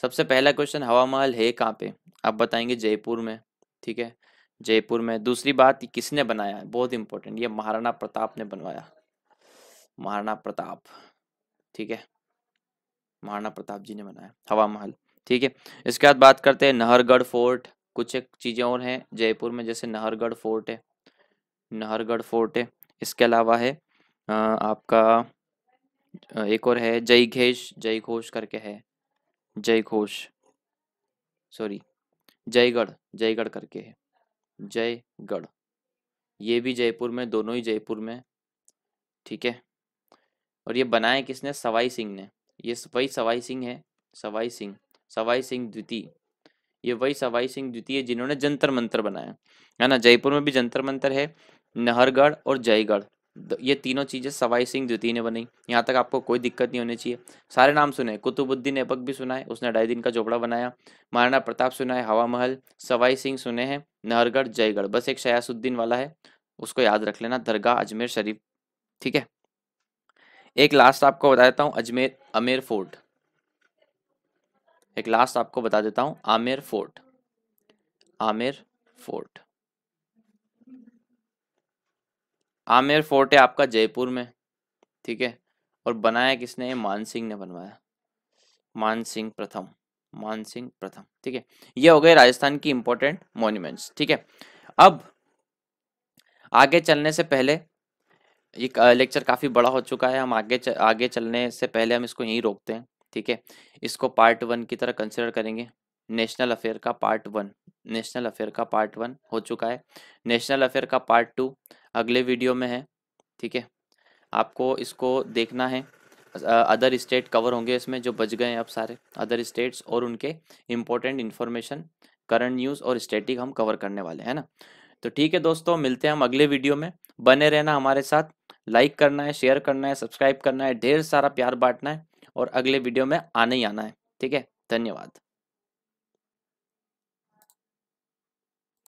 सबसे पहला क्वेश्चन, हवा महल है कहाँ पे? आप बताएंगे जयपुर में। ठीक है, जयपुर में। दूसरी बात, ये किसने बनाया है? बहुत इंपॉर्टेंट, ये महाराणा प्रताप ने बनवाया, महाराणा प्रताप। ठीक है, महाराणा प्रताप जी ने बनाया हवा महल। ठीक है। इसके बाद बात करते हैं नाहरगढ़ फोर्ट। कुछ एक चीजें और हैं जयपुर में, जैसे नाहरगढ़ फोर्ट है, नाहरगढ़ फोर्ट है। इसके अलावा है आपका एक और है जय घोष, जय घोष करके है, जय घोष, सॉरी, जयगढ़, जयगढ़ करके है, जयगढ़। ये भी जयपुर में, दोनों ही जयपुर में। ठीक है। और ये बनाया किसने? सवाई सिंह ने। ये वही सवाई सिंह है, सवाई सिंह, सवाई सिंह द्वितीय। ये वही सवाई सिंह द्वितीय जिन्होंने जंतर मंतर बनाया, है ना। जयपुर में भी जंतर मंतर है, नाहरगढ़ और जयगढ़, ये तीनों चीजें सवाई सिंह द्वितीय ने बनाई। यहाँ तक आपको कोई दिक्कत नहीं होनी चाहिए। सारे नाम सुने, कुतुबुद्दीन ऐबक भी सुना है, उसने अढ़ाई दिन का झोपड़ा बनाया। महाराणा प्रताप सुना है, हवा महल। सवाई सिंह सुने हैं, नाहरगढ़, जयगढ़। बस एक शयासुद्दीन वाला है, उसको याद रख लेना, दरगाह अजमेर शरीफ। ठीक है। एक लास्ट आपको बता देता हूँ, अजमेर आमेर फोर्ट। एक लास्ट आपको बता देता हूँ, Amer fort, Amer fort. Amer fort है आपका जयपुर में। ठीक है। और बनाया किसने? मानसिंह ने बनवाया, मानसिंह प्रथम, मानसिंह प्रथम। ठीक है। ये हो गए राजस्थान की इंपॉर्टेंट मॉन्यूमेंट्स। ठीक है। अब आगे चलने से पहले, ये लेक्चर काफी बड़ा हो चुका है, हम आगे चलने से पहले हम इसको यहीं रोकते हैं। ठीक है। इसको पार्ट 1 की तरह कंसिडर करेंगे। नेशनल अफेयर का पार्ट 1, नेशनल अफेयर का पार्ट 1 हो चुका है। नेशनल अफेयर का पार्ट 2 अगले वीडियो में है। ठीक है, आपको इसको देखना है। अदर स्टेट कवर होंगे इसमें, जो बच गए हैं अब सारे अदर स्टेट्स, और उनके इम्पोर्टेंट इन्फॉर्मेशन, करंट न्यूज़ और स्टैटिक हम कवर करने वाले हैं ना। तो ठीक है दोस्तों, मिलते हैं हम अगले वीडियो में। बने रहना हमारे साथ, लाइक करना है, शेयर करना है, सब्सक्राइब करना है, ढेर सारा प्यार बांटना है, और अगले वीडियो में आना ही आना है। ठीक है, धन्यवाद।